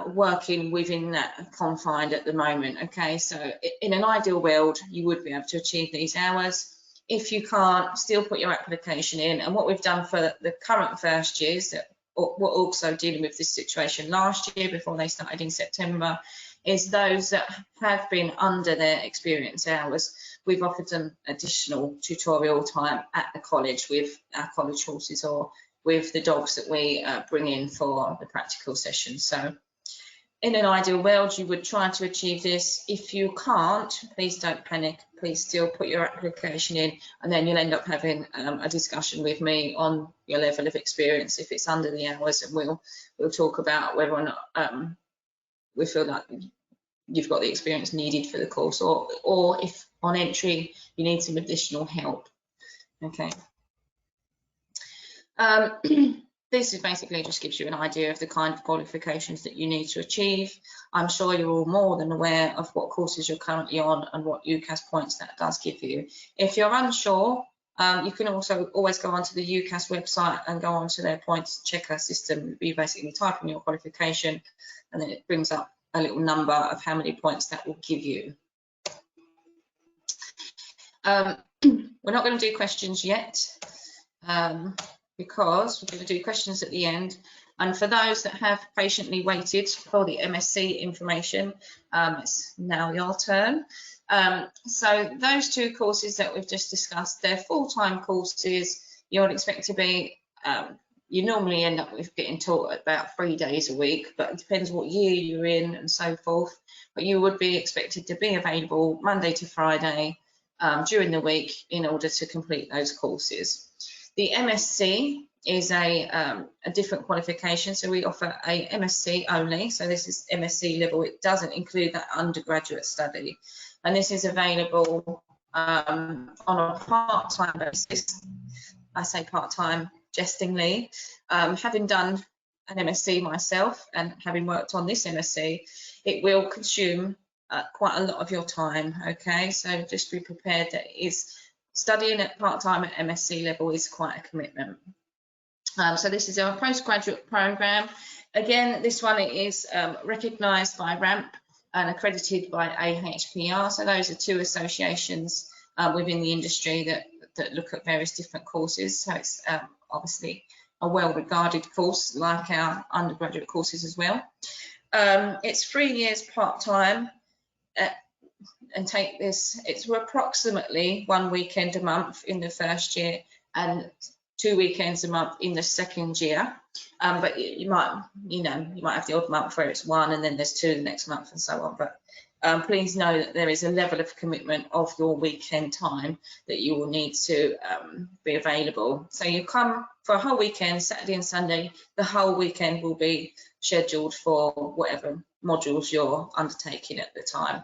working within that confined at the moment. Okay, so in an ideal world, you would be able to achieve these hours. If you can't, still put your application in. And what we've done for the current first years that were also dealing with this situation last year before they started in September, is those that have been under their experience hours, we've offered them additional tutorial time at the college with our college horses or with the dogs that we bring in for the practical sessions. So in an ideal world, you would try to achieve this. If you can't, please don't panic. Please still put your application in, and then you'll end up having a discussion with me on your level of experience if it's under the hours, and we'll talk about whether or not we feel like you've got the experience needed for the course, or if on entry you need some additional help. Okay. This is basically just gives you an idea of the kind of qualifications that you need to achieve. I'm sure you're all more than aware of what courses you're currently on and what UCAS points that does give you. If you're unsure, you can also always go onto the UCAS website and go onto their points checker system. You basically type in your qualification and then it brings up a little number of how many points that will give you. We're not going to do questions yet. Because we're going to do questions at the end. And for those that have patiently waited for the MSc information, it's now your turn. So those two courses that we've just discussed, they're full-time courses. You'll expect to be, you normally end up with getting taught about 3 days a week, but it depends what year you're in and so forth. But you would be expected to be available Monday to Friday during the week in order to complete those courses. The MSc is a different qualification, so we offer a MSc only. So this is MSc level. It doesn't include that undergraduate study, and this is available on a part-time basis. I say part-time jestingly. Having done an MSc myself and having worked on this MSc, it will consume quite a lot of your time. Okay, so just be prepared that it is. Studying at part-time at MSc level is quite a commitment. So this is our postgraduate program. Again, this one is recognised by RAMP and accredited by AHPR. So those are two associations within the industry that look at various different courses. So it's obviously a well-regarded course, like our undergraduate courses as well. It's 3 years part-time. And take this, it's approximately 1 weekend a month in the first year and 2 weekends a month in the second year. But you might have the odd month where it's 1 and then there's 2 the next month and so on. But please know that there is a level of commitment of your weekend time that you will need to be available. So you come for a whole weekend, Saturday and Sunday. The whole weekend will be scheduled for whatever modules you're undertaking at the time.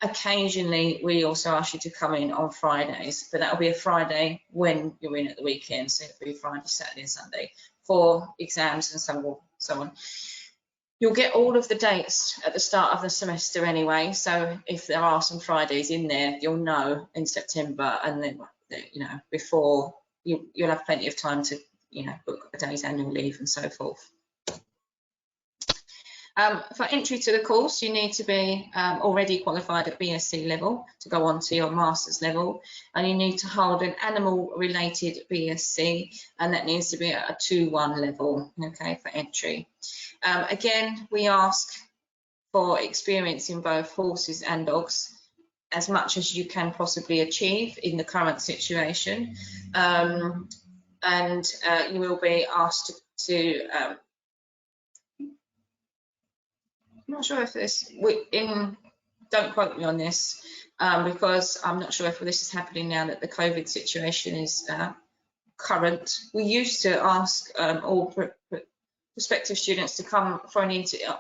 Occasionally, we also ask you to come in on Fridays, but that'll be a Friday when you're in at the weekend, so it'll be Friday, Saturday and Sunday for exams and so on. You'll get all of the dates at the start of the semester anyway, so if there are some Fridays in there, you'll know in September, and then, you know, before you'll have plenty of time to, you know, book a day's annual leave and so forth. For entry to the course, you need to be already qualified at BSc level to go on to your master's level, and you need to hold an animal-related BSc, and that needs to be at a 2-1 level, okay, for entry. Again, we ask for experience in both horses and dogs, as much as you can possibly achieve in the current situation, and you will be asked to I'm not sure if this, don't quote me on this, because I'm not sure if this is happening now that the COVID situation is current. We used to ask all prospective students to come for an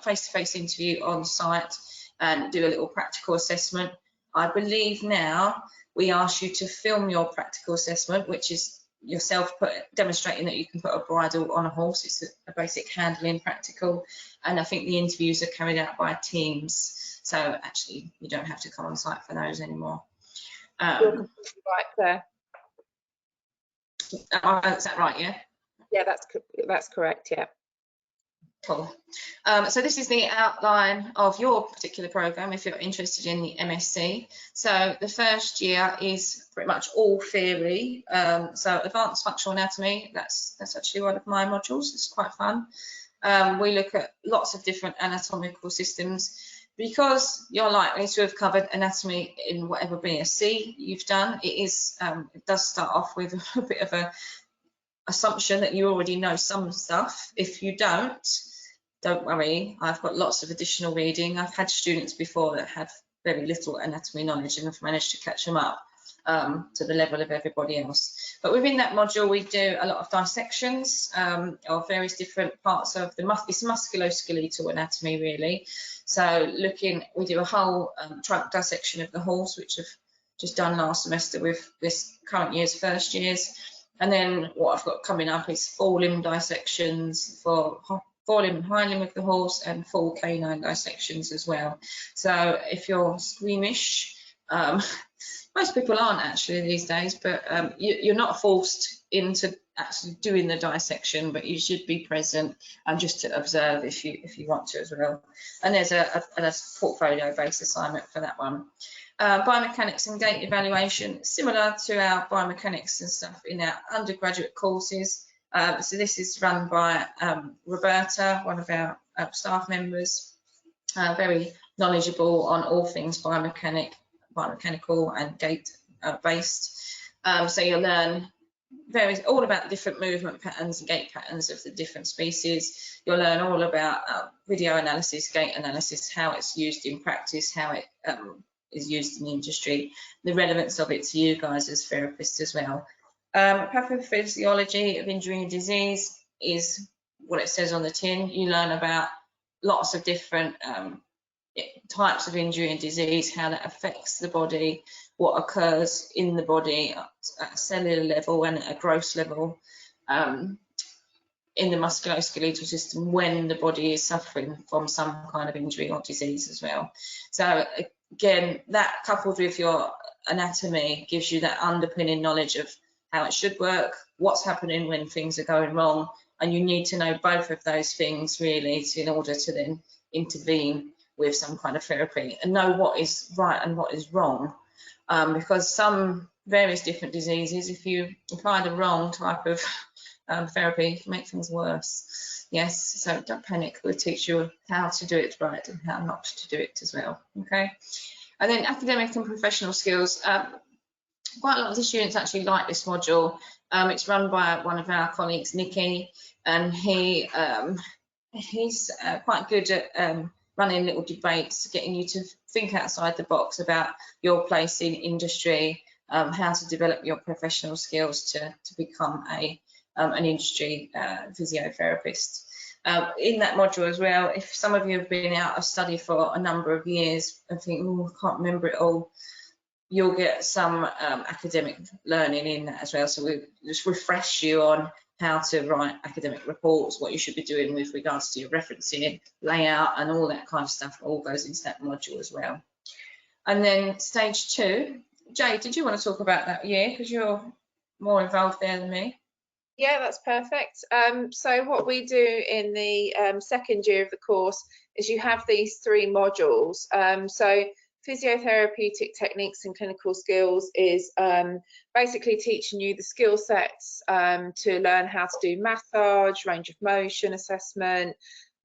face-to-face interview on site and do a little practical assessment. I believe now we ask you to film your practical assessment, which is yourself demonstrating that you can put a bridle on a horse. It's a basic handling practical, and I think the interviews are carried out by teams, so actually you don't have to come on site for those anymore. You're completely right, Claire. Is that right? Yeah. Yeah, that's correct. Yeah. Cool. So this is the outline of your particular program if you're interested in the MSc. So the first year is pretty much all theory. So advanced functional anatomy, that's actually one of my modules. It's quite fun. We look at lots of different anatomical systems. Because you're likely to have covered anatomy in whatever BSc you've done, it does start off with a bit of a assumption that you already know some stuff. If you don't worry, I've got lots of additional reading. I've had students before that had very little anatomy knowledge and have managed to catch them up to the level of everybody else. But within that module, we do a lot of dissections of various different parts of it's musculoskeletal anatomy, really. So we do a whole trunk dissection of the horse, which I've just done last semester with this current year's first years. And then what I've got coming up is full limb dissections for forelimb and hind limb of the horse, and full canine dissections as well. So if you're squeamish, most people aren't actually these days, but you're not forced into actually doing the dissection, but you should be present and just to observe if you want to as well. And there's a portfolio-based assignment for that one. Biomechanics and gait evaluation, similar to our biomechanics and stuff in our undergraduate courses. So this is run by Roberta, one of our staff members, very knowledgeable on all things biomechanical and gait based. So you'll learn all about the different movement patterns and gait patterns of the different species. You'll learn all about video analysis, gait analysis, how it's used in practice, how it is used in the industry, the relevance of it to you guys as therapists as well. Pathophysiology of injury and disease is what it says on the tin. You learn about lots of different types of injury and disease, how that affects the body, what occurs in the body at a cellular level and at a gross level in the musculoskeletal system when the body is suffering from some kind of injury or disease as well. So again, that coupled with your anatomy gives you that underpinning knowledge of how it should work, what's happening when things are going wrong, and you need to know both of those things really in order to then intervene with some kind of therapy and know what is right and what is wrong, because some various different diseases, if you apply the wrong type of therapy, can make things worse. Yes, so don't panic. We'll teach you how to do it right and how not to do it as well. Okay, and then academic and professional skills. Quite a lot of the students actually like this module. It's run by one of our colleagues, Nikki, and he's quite good at running little debates, getting you to think outside the box about your place in industry, how to develop your professional skills to become an industry physiotherapist. In that module as well, if some of you have been out of study for a number of years and think, oh, I can't remember it all, you'll get some academic learning in that as well. So we just refresh you on how to write academic reports, what you should be doing with regards to your referencing, layout, and all that kind of stuff all goes into that module as well. And then stage 2, Jade, did you want to talk about that year, because you're more involved there than me? Yeah, that's perfect. So what we do in the second year of the course is you have these 3 modules. So physiotherapeutic techniques and clinical skills is basically teaching you the skill sets to learn how to do massage, range of motion assessment,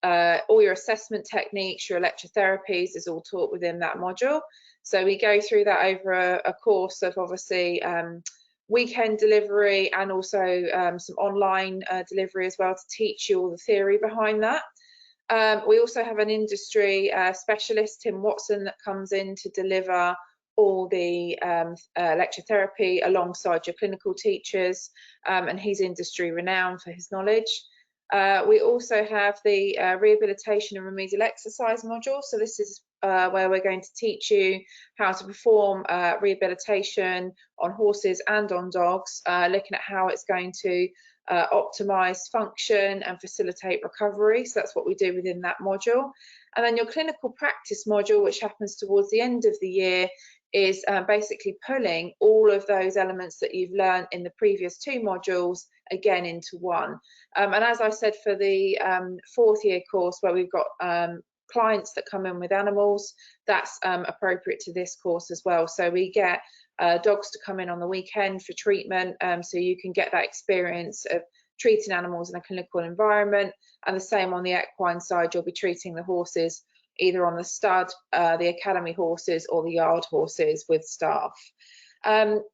all your assessment techniques, your electrotherapies is all taught within that module. So we go through that over a course of obviously weekend delivery and also some online delivery as well to teach you all the theory behind that. We also have an industry specialist, Tim Watson, that comes in to deliver all the electrotherapy alongside your clinical teachers, and he's industry renowned for his knowledge. We also have the rehabilitation and remedial exercise module. So this is where we're going to teach you how to perform rehabilitation on horses and on dogs, looking at how it's going to optimize function and facilitate recovery. So that's what we do within that module. And then your clinical practice module, which happens towards the end of the year, is basically pulling all of those elements that you've learned in the previous 2 modules again into one. And as I said, for the 4th year course, where we've got clients that come in with animals, that's appropriate to this course as well. So we get dogs to come in on the weekend for treatment, so you can get that experience of treating animals in a clinical environment. And the same on the equine side, you'll be treating the horses either on the stud, the academy horses, or the yard horses with staff.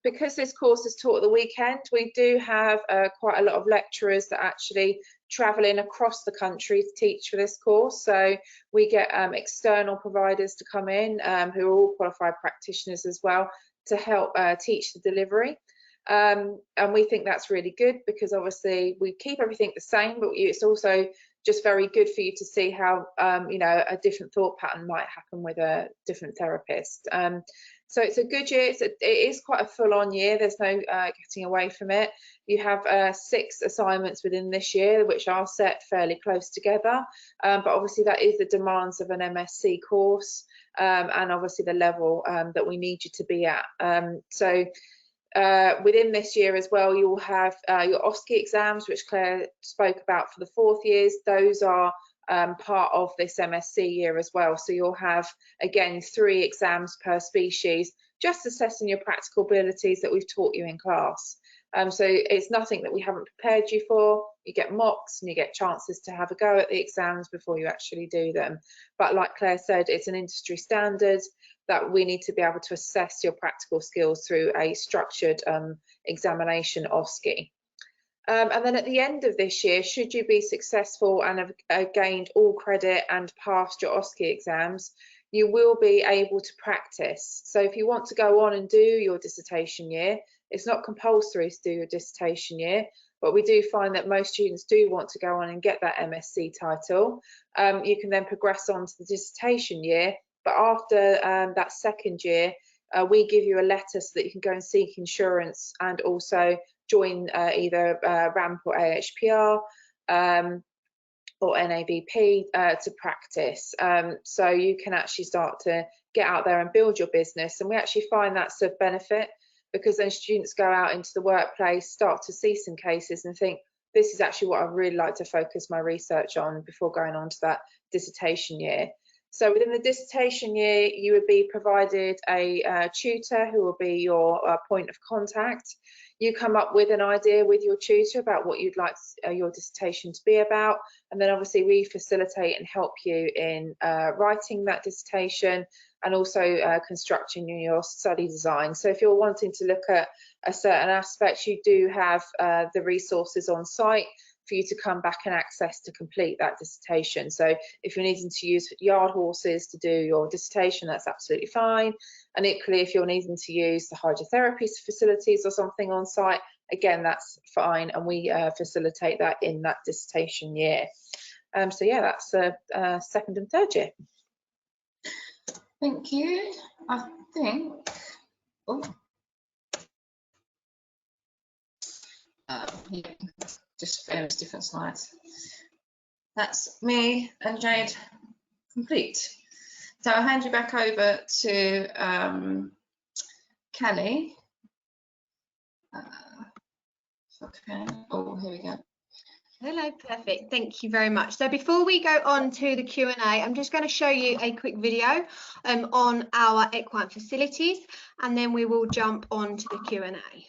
Because this course is taught at the weekend, we do have quite a lot of lecturers that actually travel in across the country to teach for this course. So we get external providers to come in who are all qualified practitioners as well to help teach the delivery. And we think that's really good, because obviously we keep everything the same, but it's also just very good for you to see how you know, a different thought pattern might happen with a different therapist. So it's a good year. It is quite a full-on year. There's no getting away from it. You have 6 assignments within this year, which are set fairly close together. But obviously that is the demands of an MSc course, and obviously the level that we need you to be at. Within this year as well, you'll have your OSCE exams, which Claire spoke about for the 4th years. Those are part of this MSc year as well. So you'll have, again, 3 exams per species, just assessing your practical abilities that we've taught you in class. So it's nothing that we haven't prepared you for. You get mocks and you get chances to have a go at the exams before you actually do them. But like Claire said, it's an industry standard that we need to be able to assess your practical skills through a structured examination, OSCE. And then at the end of this year, should you be successful and have gained all credit and passed your OSCE exams, you will be able to practice. So if you want to go on and do your dissertation year, it's not compulsory to do your dissertation year, but we do find that most students do want to go on and get that MSc title. You can then progress on to the dissertation year, but after that 2nd year, we give you a letter so that you can go and seek insurance and also join either RAMP or AHPR or NAVP to practice. So you can actually start to get out there and build your business. And we actually find that's of benefit, because then students go out into the workplace, start to see some cases and think, this is actually what I'd really like to focus my research on before going on to that dissertation year. So within the dissertation year, you would be provided a tutor who will be your point of contact. You come up with an idea with your tutor about what you'd like your dissertation to be about, and then obviously we facilitate and help you in writing that dissertation and also constructing your study design. So if you're wanting to look at a certain aspect, you do have the resources on site for you to come back and access to complete that dissertation. So if you're needing to use yard horses to do your dissertation, that's absolutely fine. And equally, if you're needing to use the hydrotherapy facilities or something on site, again, that's fine. And we facilitate that in that dissertation year. So yeah, that's 2nd and 3rd year. Thank you. I think, yeah, just various different slides. That's me and Jade complete. So I'll hand you back over to Callie. Okay. Oh, here we go. Hello, perfect. Thank you very much. So before we go on to the Q&A, I'm just going to show you a quick video on our equine facilities, and then we will jump on to the Q&A.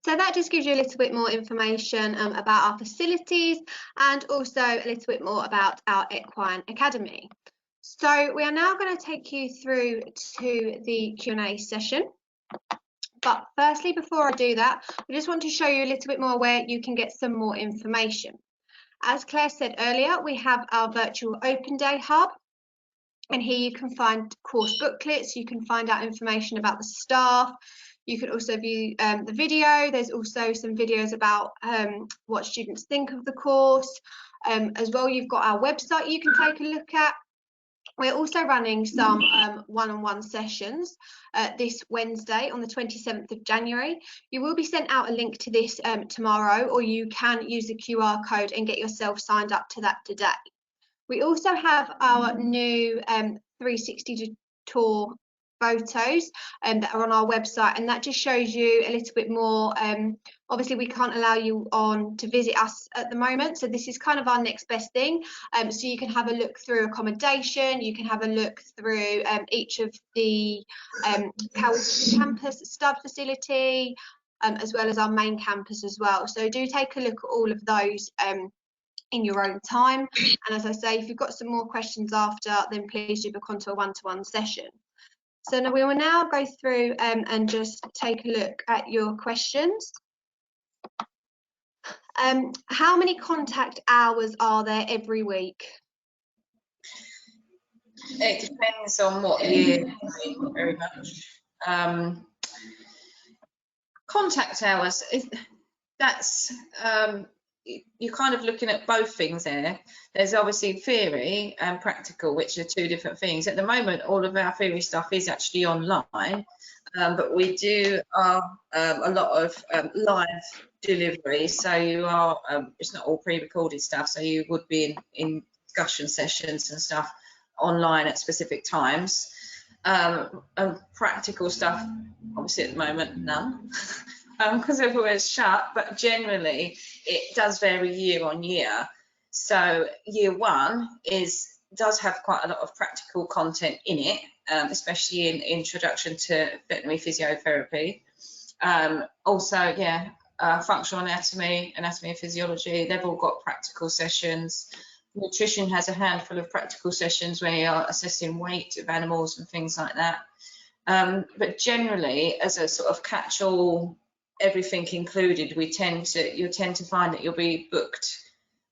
So that just gives you a little bit more information about our facilities and also a little bit more about our Equine Academy. So we are now going to take you through to the Q&A session. But firstly, before I do that, I just want to show you a little bit more where you can get some more information. As Claire said earlier, we have our virtual open day hub. And here you can find course booklets, you can find out information about the staff, you can also view the video. There's also some videos about what students think of the course. As well, you've got our website you can take a look at. We're also running some one-on-one sessions this Wednesday on the 27th of January. You will be sent out a link to this tomorrow, or you can use the QR code and get yourself signed up to that today. We also have our new 360 tour photos that are on our website, and that just shows you a little bit more. Obviously, we can't allow you on to visit us at the moment, so this is kind of our next best thing. So you can have a look through accommodation, you can have a look through each of the campus stud facility, as well as our main campus as well. So do take a look at all of those in your own time. And as I say, if you've got some more questions after, then please do book onto a one-to-one session. So now we will now go through and just take a look at your questions. How many contact hours are there every week? It depends on what year, very much. Contact hours, that's you're kind of looking at both things there. There's obviously theory and practical, which are two different things. At the moment, all of our theory stuff is actually online, but we do a lot of live delivery. So you are, it's not all pre-recorded stuff, so you would be in discussion sessions and stuff online at specific times. And practical stuff, obviously at the moment, none. Because everywhere's shut, but generally it does vary year on year. So year one does have quite a lot of practical content in it, especially in introduction to veterinary physiotherapy. Also, yeah, functional anatomy and physiology, they've all got practical sessions. Nutrition has a handful of practical sessions where you're assessing weight of animals and things like that. But generally, as a sort of catch-all, everything included, you'll tend to find that you'll be booked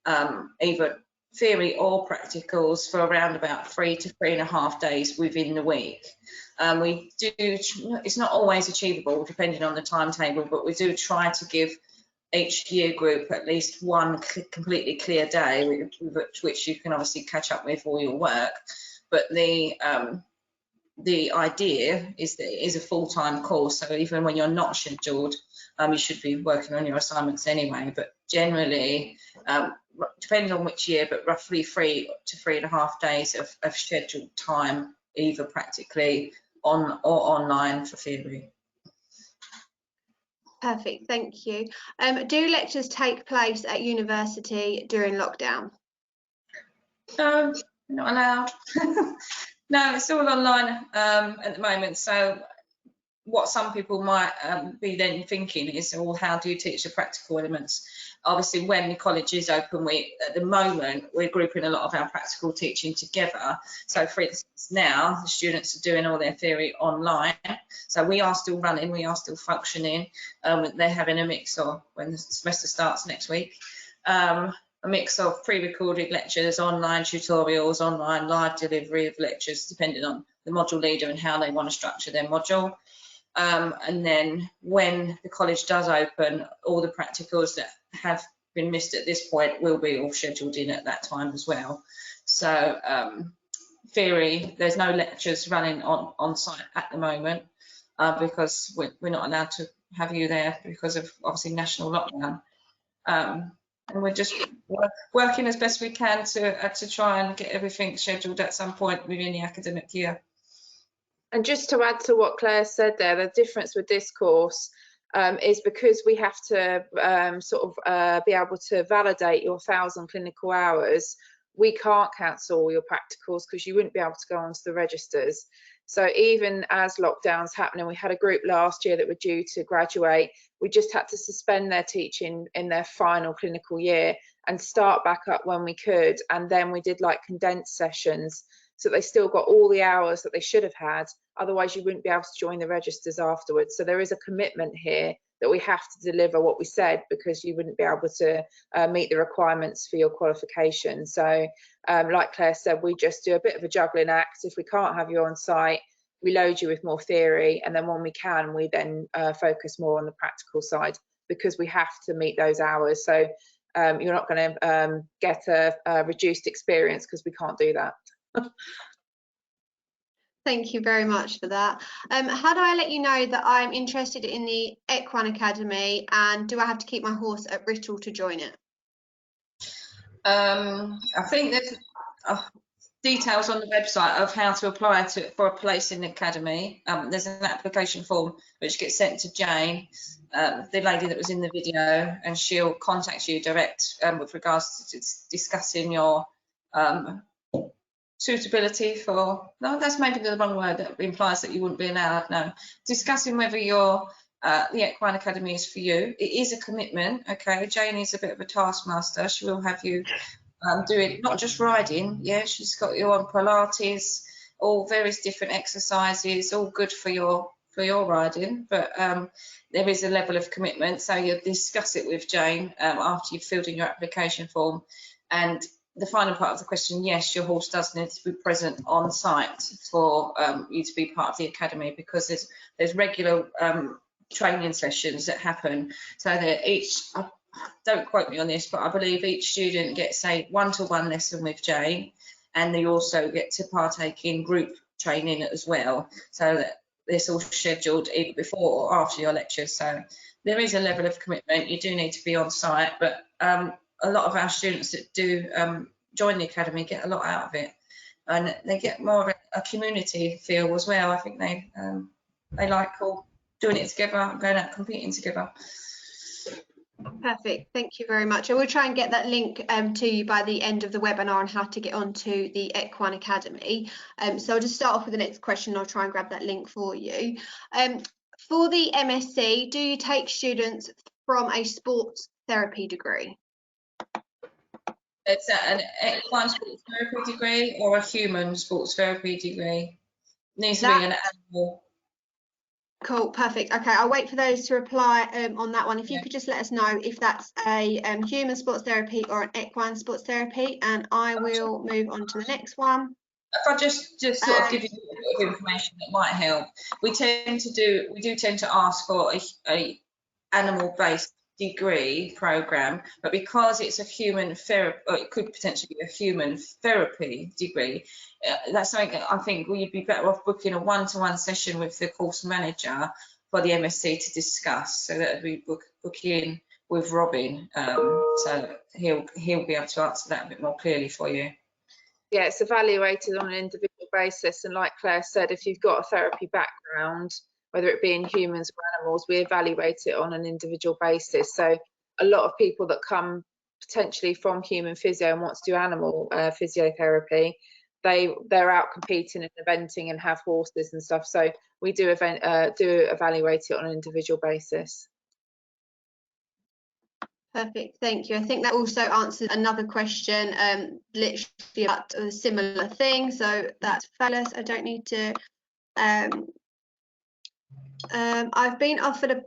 either theory or practicals for around about 3 to 3.5 days within the week. We do, it's not always achievable depending on the timetable, but we do try to give each year group at least one completely clear day, which you can obviously catch up with all your work. But the idea is that it is a full-time course, so even when you're not scheduled, you should be working on your assignments anyway. But generally, depending on which year, but roughly 3 to 3.5 days of scheduled time, either practically on or online for theory. Perfect, thank you. Do lectures take place at university during lockdown? No, not allowed. No, it's all online at the moment. So what some people might be then thinking is, well, how do you teach the practical elements? Obviously, when the college is open, at the moment, we're grouping a lot of our practical teaching together. So for instance, now the students are doing all their theory online. So we are still running, we are still functioning. They're having a mix of, when the semester starts next week, a mix of pre-recorded lectures, online tutorials, online live delivery of lectures, depending on the module leader and how they want to structure their module. And then when the college does open, all the practicals that have been missed at this point will be all scheduled in at that time as well. So theory, there's no lectures running on site at the moment because we're not allowed to have you there because of obviously national lockdown. And we're just working as best we can to try and get everything scheduled at some point within the academic year. And just to add to what Claire said there, the difference with this course is because we have to be able to validate your 1,000 clinical hours, we can't cancel all your practicals because you wouldn't be able to go onto the registers. So even as lockdown's happening, we had a group last year that were due to graduate. We just had to suspend their teaching in their final clinical year and start back up when we could. And then we did like condensed sessions, so they still got all the hours that they should have had. Otherwise, you wouldn't be able to join the registers afterwards. So there is a commitment here that we have to deliver what we said, because you wouldn't be able to meet the requirements for your qualification. So like Claire said, we just do a bit of a juggling act. If we can't have you on site, we load you with more theory, and then when we can, we then focus more on the practical side, because we have to meet those hours. So you're not going to get a reduced experience, because we can't do that. Thank you very much for that. How do I let you know that I'm interested in the Equine Academy, and do I have to keep my horse at Writtle to join it? I think there's details on the website of how to apply for a place in the academy. There's an application form which gets sent to Jane, the lady that was in the video, and she'll contact you direct with regards to discussing your suitability for, no, that's maybe the wrong word, that implies that you wouldn't be allowed. No, discussing whether your the Equine Academy is for you. It is a commitment. Okay, Jane is a bit of a taskmaster. She will have you doing not just riding. Yeah, she's got you on Pilates, all various different exercises, all good for your riding. But there is a level of commitment, so you'll discuss it with Jane after you've filled in your application form. And the final part of the question, yes, your horse does need to be present on site for you to be part of the academy, because there's regular training sessions that happen, so that each, don't quote me on this, but I believe each student gets a one-to-one lesson with Jane, and they also get to partake in group training as well, so that it's all scheduled either before or after your lectures. So there is a level of commitment. You do need to be on site, but a lot of our students that do join the academy get a lot out of it, and they get more of a community feel as well. I think they like all doing it together, going out competing together. Perfect, thank you very much. I will try and get that link to you by the end of the webinar on how to get onto the Equine Academy. So I'll just start off with the next question. I'll try and grab that link for you. For the MSc, do you take students from a sports therapy degree? It's an equine sports therapy degree or a human sports therapy degree. Needs to be an animal. Cool, perfect. Okay, I'll wait for those to reply on that one. If you could just let us know if that's a human sports therapy or an equine sports therapy, and I will move on to the next one. If I just sort of give you a bit of information that might help, we do tend to ask for a animal-based degree program, but because it's a human therapy, or it could potentially be a human therapy degree, that's something that I think you'd be better off booking a one-to-one session with the course manager for the MSc to discuss. So that we book in with Robin, so he'll be able to answer that a bit more clearly for you. Yeah, it's evaluated on an individual basis, and like Claire said, if you've got a therapy background, whether it be in humans or animals, we evaluate it on an individual basis. So a lot of people that come potentially from human physio and want to do animal physiotherapy, they're out competing and eventing and have horses and stuff. So we do evaluate it on an individual basis. Perfect, thank you. I think that also answered another question, literally about a similar thing. So that's fabulous. I don't need to. I've been offered a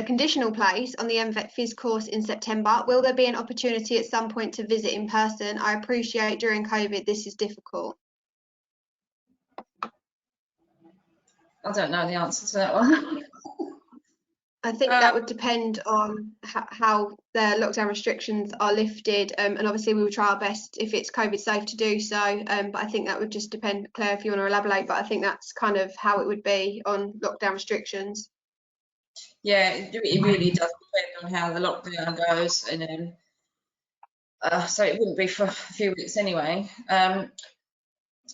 conditional place on the MVet Phys course in September. Will there be an opportunity at some point to visit in person? I appreciate during COVID this is difficult. I don't know the answer to that one. I think that would depend on how the lockdown restrictions are lifted, and obviously we will try our best if it's COVID safe to do so, but I think that would just depend. Claire, if you want to elaborate, but I think that's kind of how it would be on lockdown restrictions. Yeah, it really does depend on how the lockdown goes, and then so it wouldn't be for a few weeks anyway.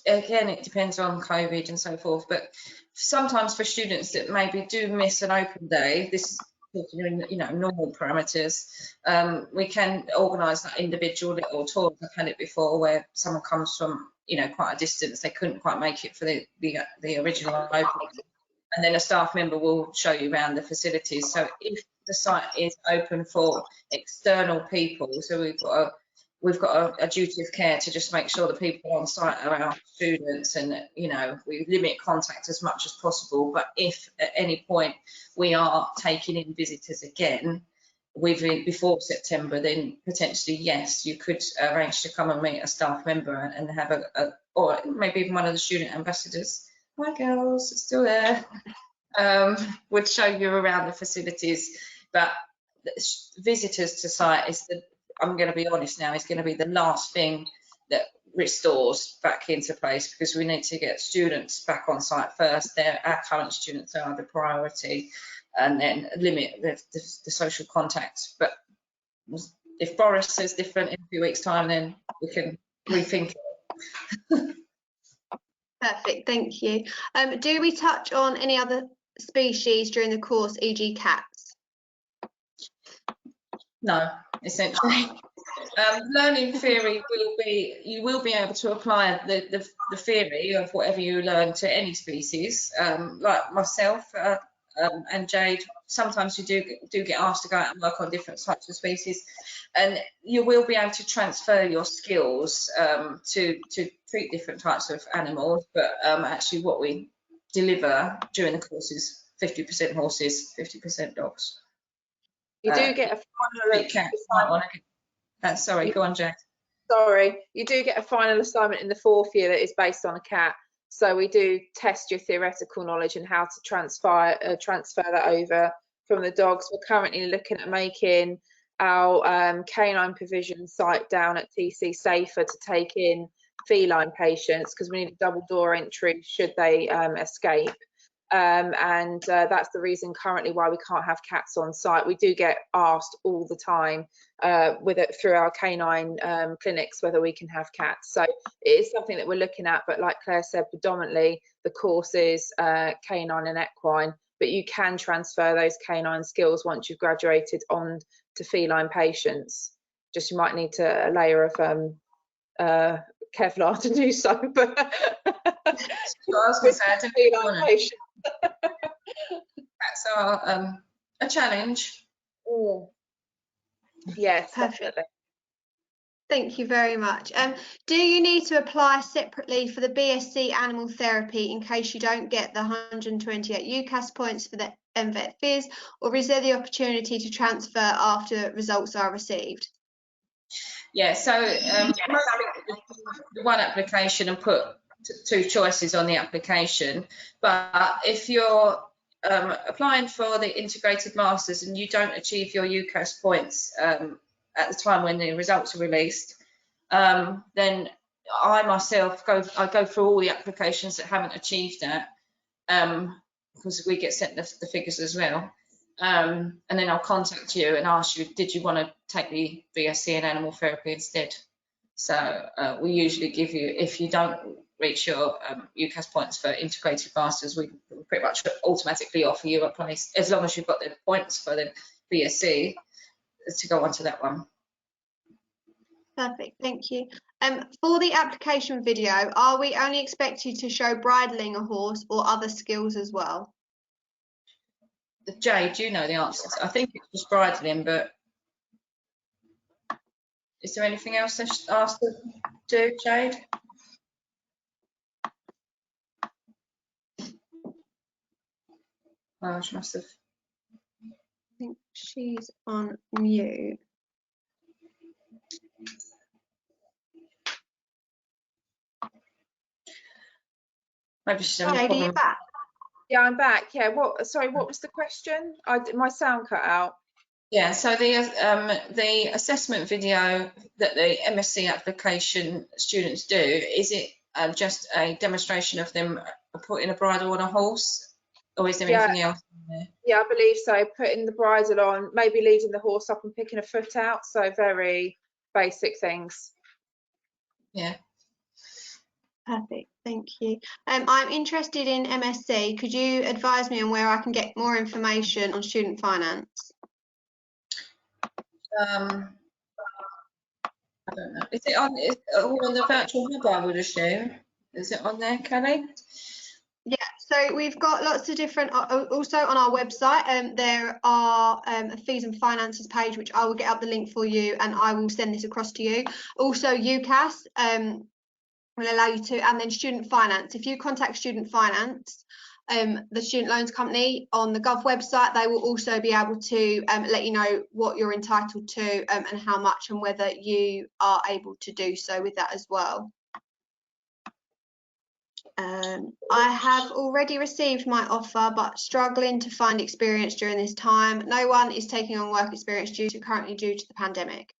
Again, it depends on COVID and so forth, but sometimes for students that maybe do miss an open day, this talking in, you know, normal parameters, we can organise that individual little tour. I've had it before where someone comes from, you know, quite a distance, they couldn't quite make it for the original opening, and then a staff member will show you around the facilities. So if the site is open for external people, so we've got a duty of care to just make sure the people on site are our students, and, you know, we limit contact as much as possible. But if at any point we are taking in visitors again before September, then potentially, yes, you could arrange to come and meet a staff member and have or maybe even one of the student ambassadors. My girls, it's still there. Would show you around the facilities. But visitors to site is I'm going to be honest now, is going to be the last thing that restores back into place, because we need to get students back on site first. Our current students are the priority, and then limit the social contact. But if Boris says different in a few weeks' time, then we can rethink it. Perfect, thank you. Do we touch on any other species during the course, e.g. cats? No, essentially. Learning theory will be, you will be able to apply the theory of whatever you learn to any species. Like myself and Jade, sometimes you do get asked to go out and work on different types of species, and you will be able to transfer your skills to treat different types of animals. But actually what we deliver during the course is 50% horses, 50% dogs. You do get a final assignment. Sorry, go on, Jade. Sorry, you do get a final assignment in the 4th year that is based on a cat. So we do test your theoretical knowledge and how to transfer that over from the dogs. We're currently looking at making our canine provision site down at TC safer to take in feline patients, because we need a double door entry should they escape. And that's the reason currently why we can't have cats on site. We do get asked all the time through our canine clinics whether we can have cats. So it is something that we're looking at, but like Claire said, predominantly the course is canine and equine, but you can transfer those canine skills once you've graduated on to feline patients. Just you might need a layer of Kevlar to do so, but I was going to say, I didn't feline patients. Cats are a challenge. Yes, perfect. definitely. Thank you very much. Do you need to apply separately for the BSc Animal Therapy in case you don't get the 128 UCAS points for the MVet Phys, or is there the opportunity to transfer after results are received? Yeah, so most people do one application and put 2 choices on the application, but if you're applying for the integrated masters and you don't achieve your UCAS points at the time when the results are released, then I myself go through all the applications that haven't achieved that, because we get sent the figures as well, and then I'll contact you and ask you, did you want to take the BSc in animal therapy instead? So we usually give you, if you don't reach your UCAS points for integrated masters, we pretty much automatically offer you a place, as long as you've got the points for the BSc, to go on to that one. Perfect, thank you. For the application video, are we only expected to show bridling a horse or other skills as well? Jade, do you know the answers? I think it's just bridling, but is there anything else I should ask to do, Jade? Oh, she must have. I think she's on mute. Maybe she's having a Jade, are you problem. back? Yeah, I'm back. Yeah, sorry, what was the question? My sound cut out. Yeah, so the assessment video that the MSc application students do, is it just a demonstration of them putting a bridle on a horse, or is there anything else in there? Yeah, I believe so. Putting the bridle on, maybe leading the horse up and picking a foot out. So very basic things. Yeah. Perfect, thank you. I'm interested in MSc. Could you advise me on where I can get more information on student finance? I don't know. Is it all on the virtual hub, I would assume? Is it on there, Kelly? Yeah, so we've got lots of different, also on our website, there are a fees and finances page, which I will get up the link for you and I will send this across to you. Also UCAS will allow you to, and then student finance. If you contact student finance, the student loans company on the Gov website, they will also be able to let you know what you're entitled to and how much and whether you are able to do so with that as well. I have already received my offer, but struggling to find experience during this time. No one is taking on work experience currently due to the pandemic.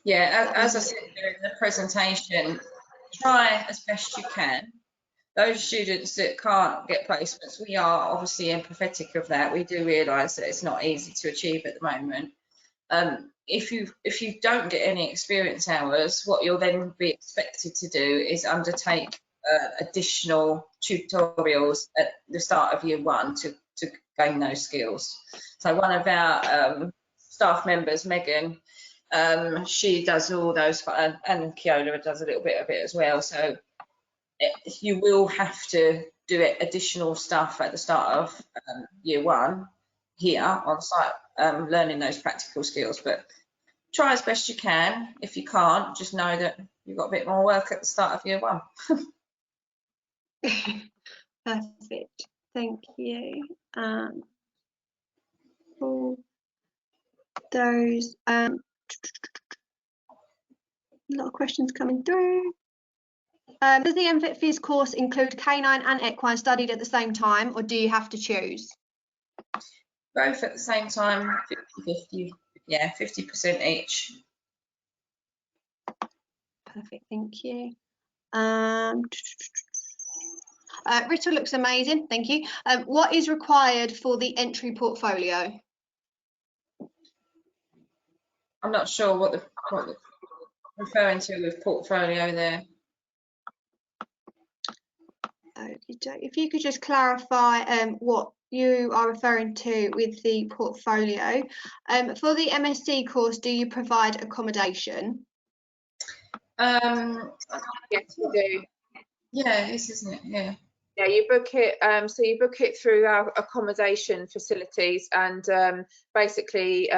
Yeah, as I said during the presentation, try as best you can. Those students that can't get placements, we are obviously empathetic of that. We do realise that it's not easy to achieve at the moment. If you don't get any experience hours, what you'll then be expected to do is undertake additional tutorials at the start of year 1 to gain those skills. So one of our staff members, Megan, she does all those, and Keola does a little bit of it as well. So you will have to do additional stuff at the start of year 1 here on site, learning those practical skills. But try as best you can. If you can't, just know that you've got a bit more work at the start of year 1. Perfect, thank you. For those, a lot of questions coming through. Does the MFit Phys course include canine and equine studied at the same time, or do you have to choose? Both at the same time, 50-50, yeah, 50% each. Perfect, thank you. Rita looks amazing, thank you. What is required for the entry portfolio? I'm not sure what the referring to with portfolio there. If you could just clarify what you are referring to with the portfolio. For the MSc course, do you provide accommodation? Yes, we do. Yeah, this isn't it, yeah. Yeah, you book it, so you book it through our accommodation facilities, and basically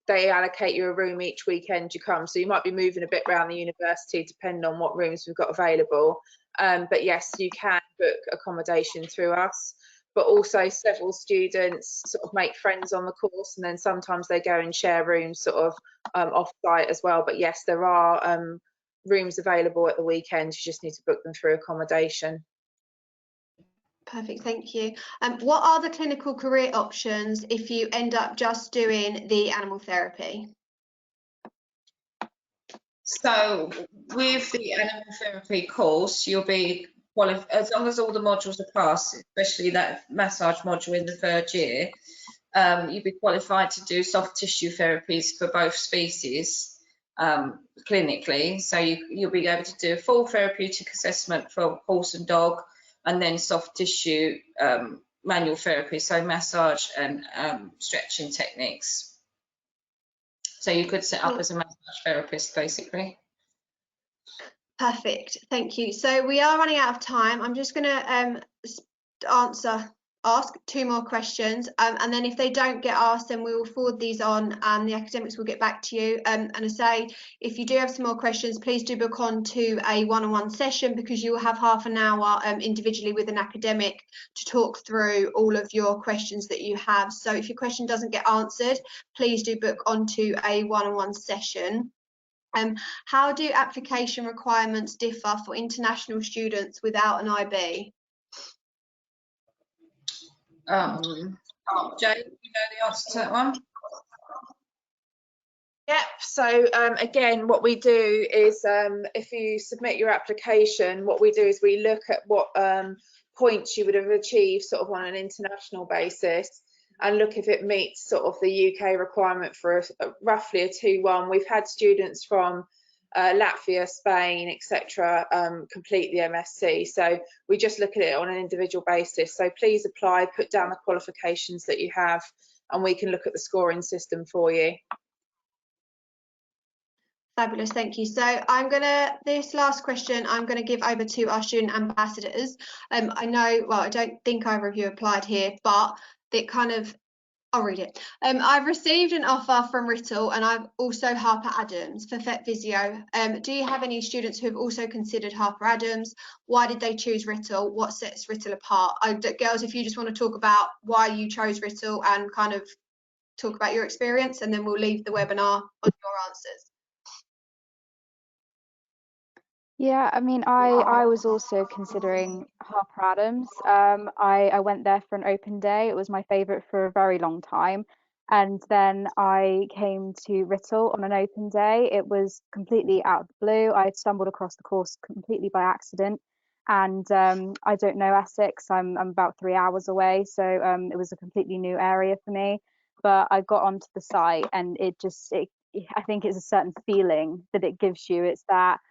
they allocate you a room each weekend you come. So you might be moving a bit around the university depending on what rooms we've got available. But yes, you can book accommodation through us. But also several students sort of make friends on the course, and then sometimes they go and share rooms sort of off-site as well. But yes, there are rooms available at the weekend. You just need to book them through accommodation. Perfect, thank you. What are the clinical career options if you end up just doing the animal therapy? So with the animal therapy course, you'll be qualified, as long as all the modules are passed, especially that massage module in the 3rd year, you'll be qualified to do soft tissue therapies for both species clinically. So you'll be able to do a full therapeutic assessment for horse and dog, and then soft tissue manual therapy, so massage and stretching techniques. So you could set up as a massage therapist, basically. Perfect, thank you. So we are running out of time. I'm just going to ask 2 more questions, and then if they don't get asked, then we will forward these on and the academics will get back to you. And I say, if you do have some more questions, please do book on to a one-on-one session, because you will have half an hour individually with an academic to talk through all of your questions that you have. So if your question doesn't get answered, please do book onto a one-on-one session. How do application requirements differ for international students without an IB? Jay, you know the answer to that one? Yep, so again, what we do is if you submit your application, what we do is we look at what points you would have achieved sort of on an international basis, and look if it meets sort of the UK requirement for roughly a 2-1. We've had students from Latvia, Spain, etc., complete the MSc. So we just look at it on an individual basis. So please apply, put down the qualifications that you have, and we can look at the scoring system for you. Fabulous, thank you. So this last question, I'm gonna give over to our student ambassadors. I know, well, I don't think either of you applied here, but I'll read it. I've received an offer from Writtle, and I've also Harper Adams for Vet Physio. Do you have any students who have also considered Harper Adams? Why did they choose Writtle? What sets Writtle apart? Girls, if you just want to talk about why you chose Writtle and kind of talk about your experience, and then we'll leave the webinar on your answers. Yeah, I mean, I was also considering Harper Adams. I went there for an open day. It was my favorite for a very long time. And then I came to Writtle on an open day. It was completely out of the blue. I stumbled across the course completely by accident. And I don't know Essex. I'm about 3 hours away, so it was a completely new area for me. But I got onto the site, and I think it's a certain feeling that it gives you. It's that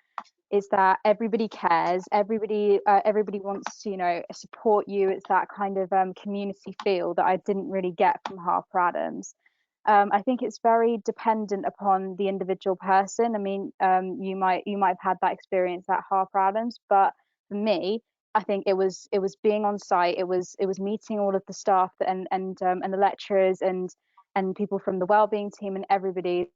everybody cares, everybody wants to, you know, support you. It's that kind of community feel that I didn't really get from Harper Adams. I think it's very dependent upon the individual person. I mean, you might have had that experience at Harper Adams, but for me, I think it was being on site. It was meeting all of the staff and the lecturers and people from the wellbeing team and everybody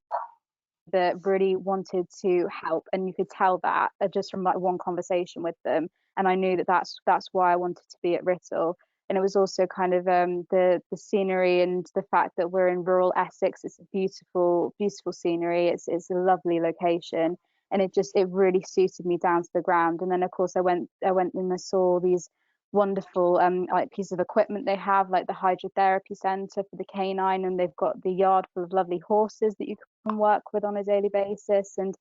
that really wanted to help, and you could tell that just from like one conversation with them. And I knew that that's why I wanted to be at Writtle. And it was also kind of the scenery and the fact that we're in rural Essex. It's a beautiful scenery. It's a lovely location, and it really suited me down to the ground. And then of course I went and I saw these wonderful like pieces of equipment they have, like the hydrotherapy center for the canine, and they've got the yard full of lovely horses that you can work with on a daily basis. And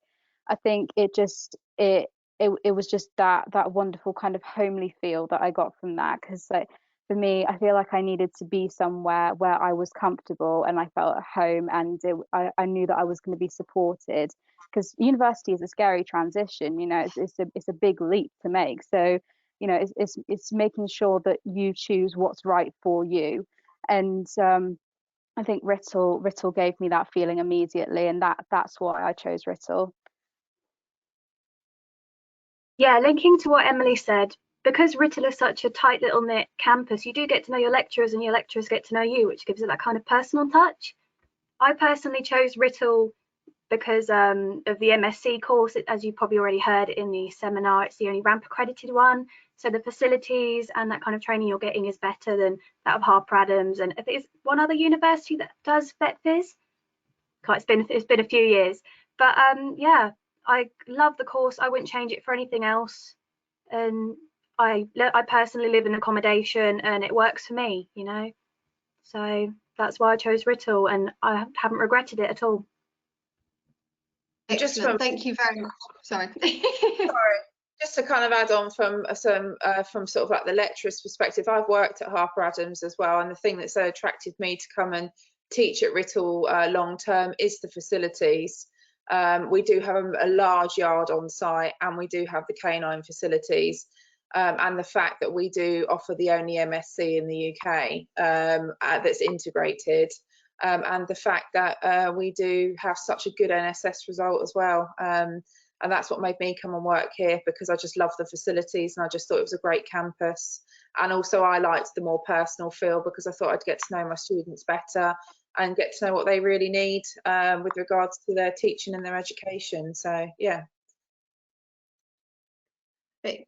I think it was just that wonderful kind of homely feel that I got from that, because like for me, I feel like I needed to be somewhere where I was comfortable and I felt at home, and I knew that I was going to be supported, because university is a scary transition. You know, it's a big leap to make. So you know, it's making sure that you choose what's right for you. And I think Writtle gave me that feeling immediately, and that's why I chose Writtle. Yeah, linking to what Emily said, because Writtle is such a tight little knit campus, you do get to know your lecturers and your lecturers get to know you, which gives it that kind of personal touch. I personally chose Writtle because of the MSc course. As you probably already heard in the seminar, it's the only ramp accredited one. So the facilities and that kind of training you're getting is better than that of Harper Adams. And I think there's one other university that does vet phys. It's been a few years, but yeah, I love the course. I wouldn't change it for anything else. And I personally live in accommodation, and it works for me, you know. So that's why I chose Writtle, and I haven't regretted it at all. Excellent. Thank you very much. Sorry. Sorry. Just to kind of add on from sort of like the lecturer's perspective, I've worked at Harper Adams as well, and the thing that so attracted me to come and teach at Writtle long term is the facilities. We do have a large yard on site, and we do have the canine facilities, and the fact that we do offer the only MSc in the UK that's integrated. And the fact that we do have such a good NSS result as well. And that's what made me come and work here, because I just love the facilities and I just thought it was a great campus. And also I liked the more personal feel, because I thought I'd get to know my students better and get to know what they really need with regards to their teaching and their education. So, yeah.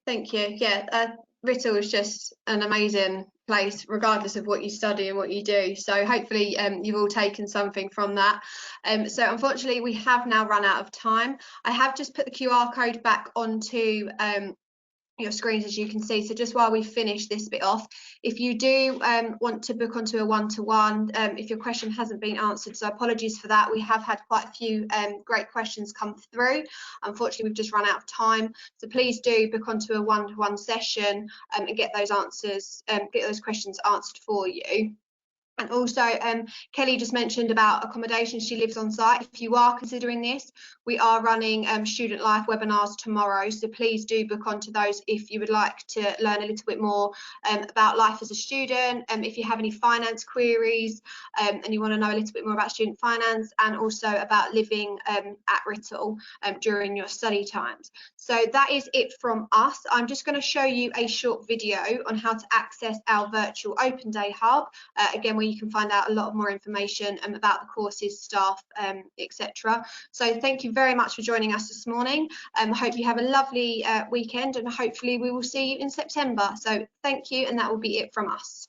Thank you. Yeah, Writtle is just an amazing place, regardless of what you study and what you do. So hopefully you've all taken something from that. So unfortunately, we have now run out of time. I have just put the QR code back onto your screens, as you can see. So just while we finish this bit off, if you do want to book onto a one-to-one, if your question hasn't been answered, so apologies for that. We have had quite a few great questions come through. Unfortunately, we've just run out of time, so please do book onto a one-to-one session and get those answers, get those questions answered for you. And also, Kelly just mentioned about accommodation. She lives on site. If you are considering this, we are running student life webinars tomorrow. So please do book onto those if you would like to learn a little bit more about life as a student. If you have any finance queries and you want to know a little bit more about student finance, and also about living at Writtle during your study times. So that is it from us. I'm just going to show you a short video on how to access our virtual open day hub. Again, where you can find out a lot more information about the courses, staff, etc. So thank you very much for joining us this morning. I hope you have a lovely weekend, and hopefully we will see you in September. So thank you, and that will be it from us.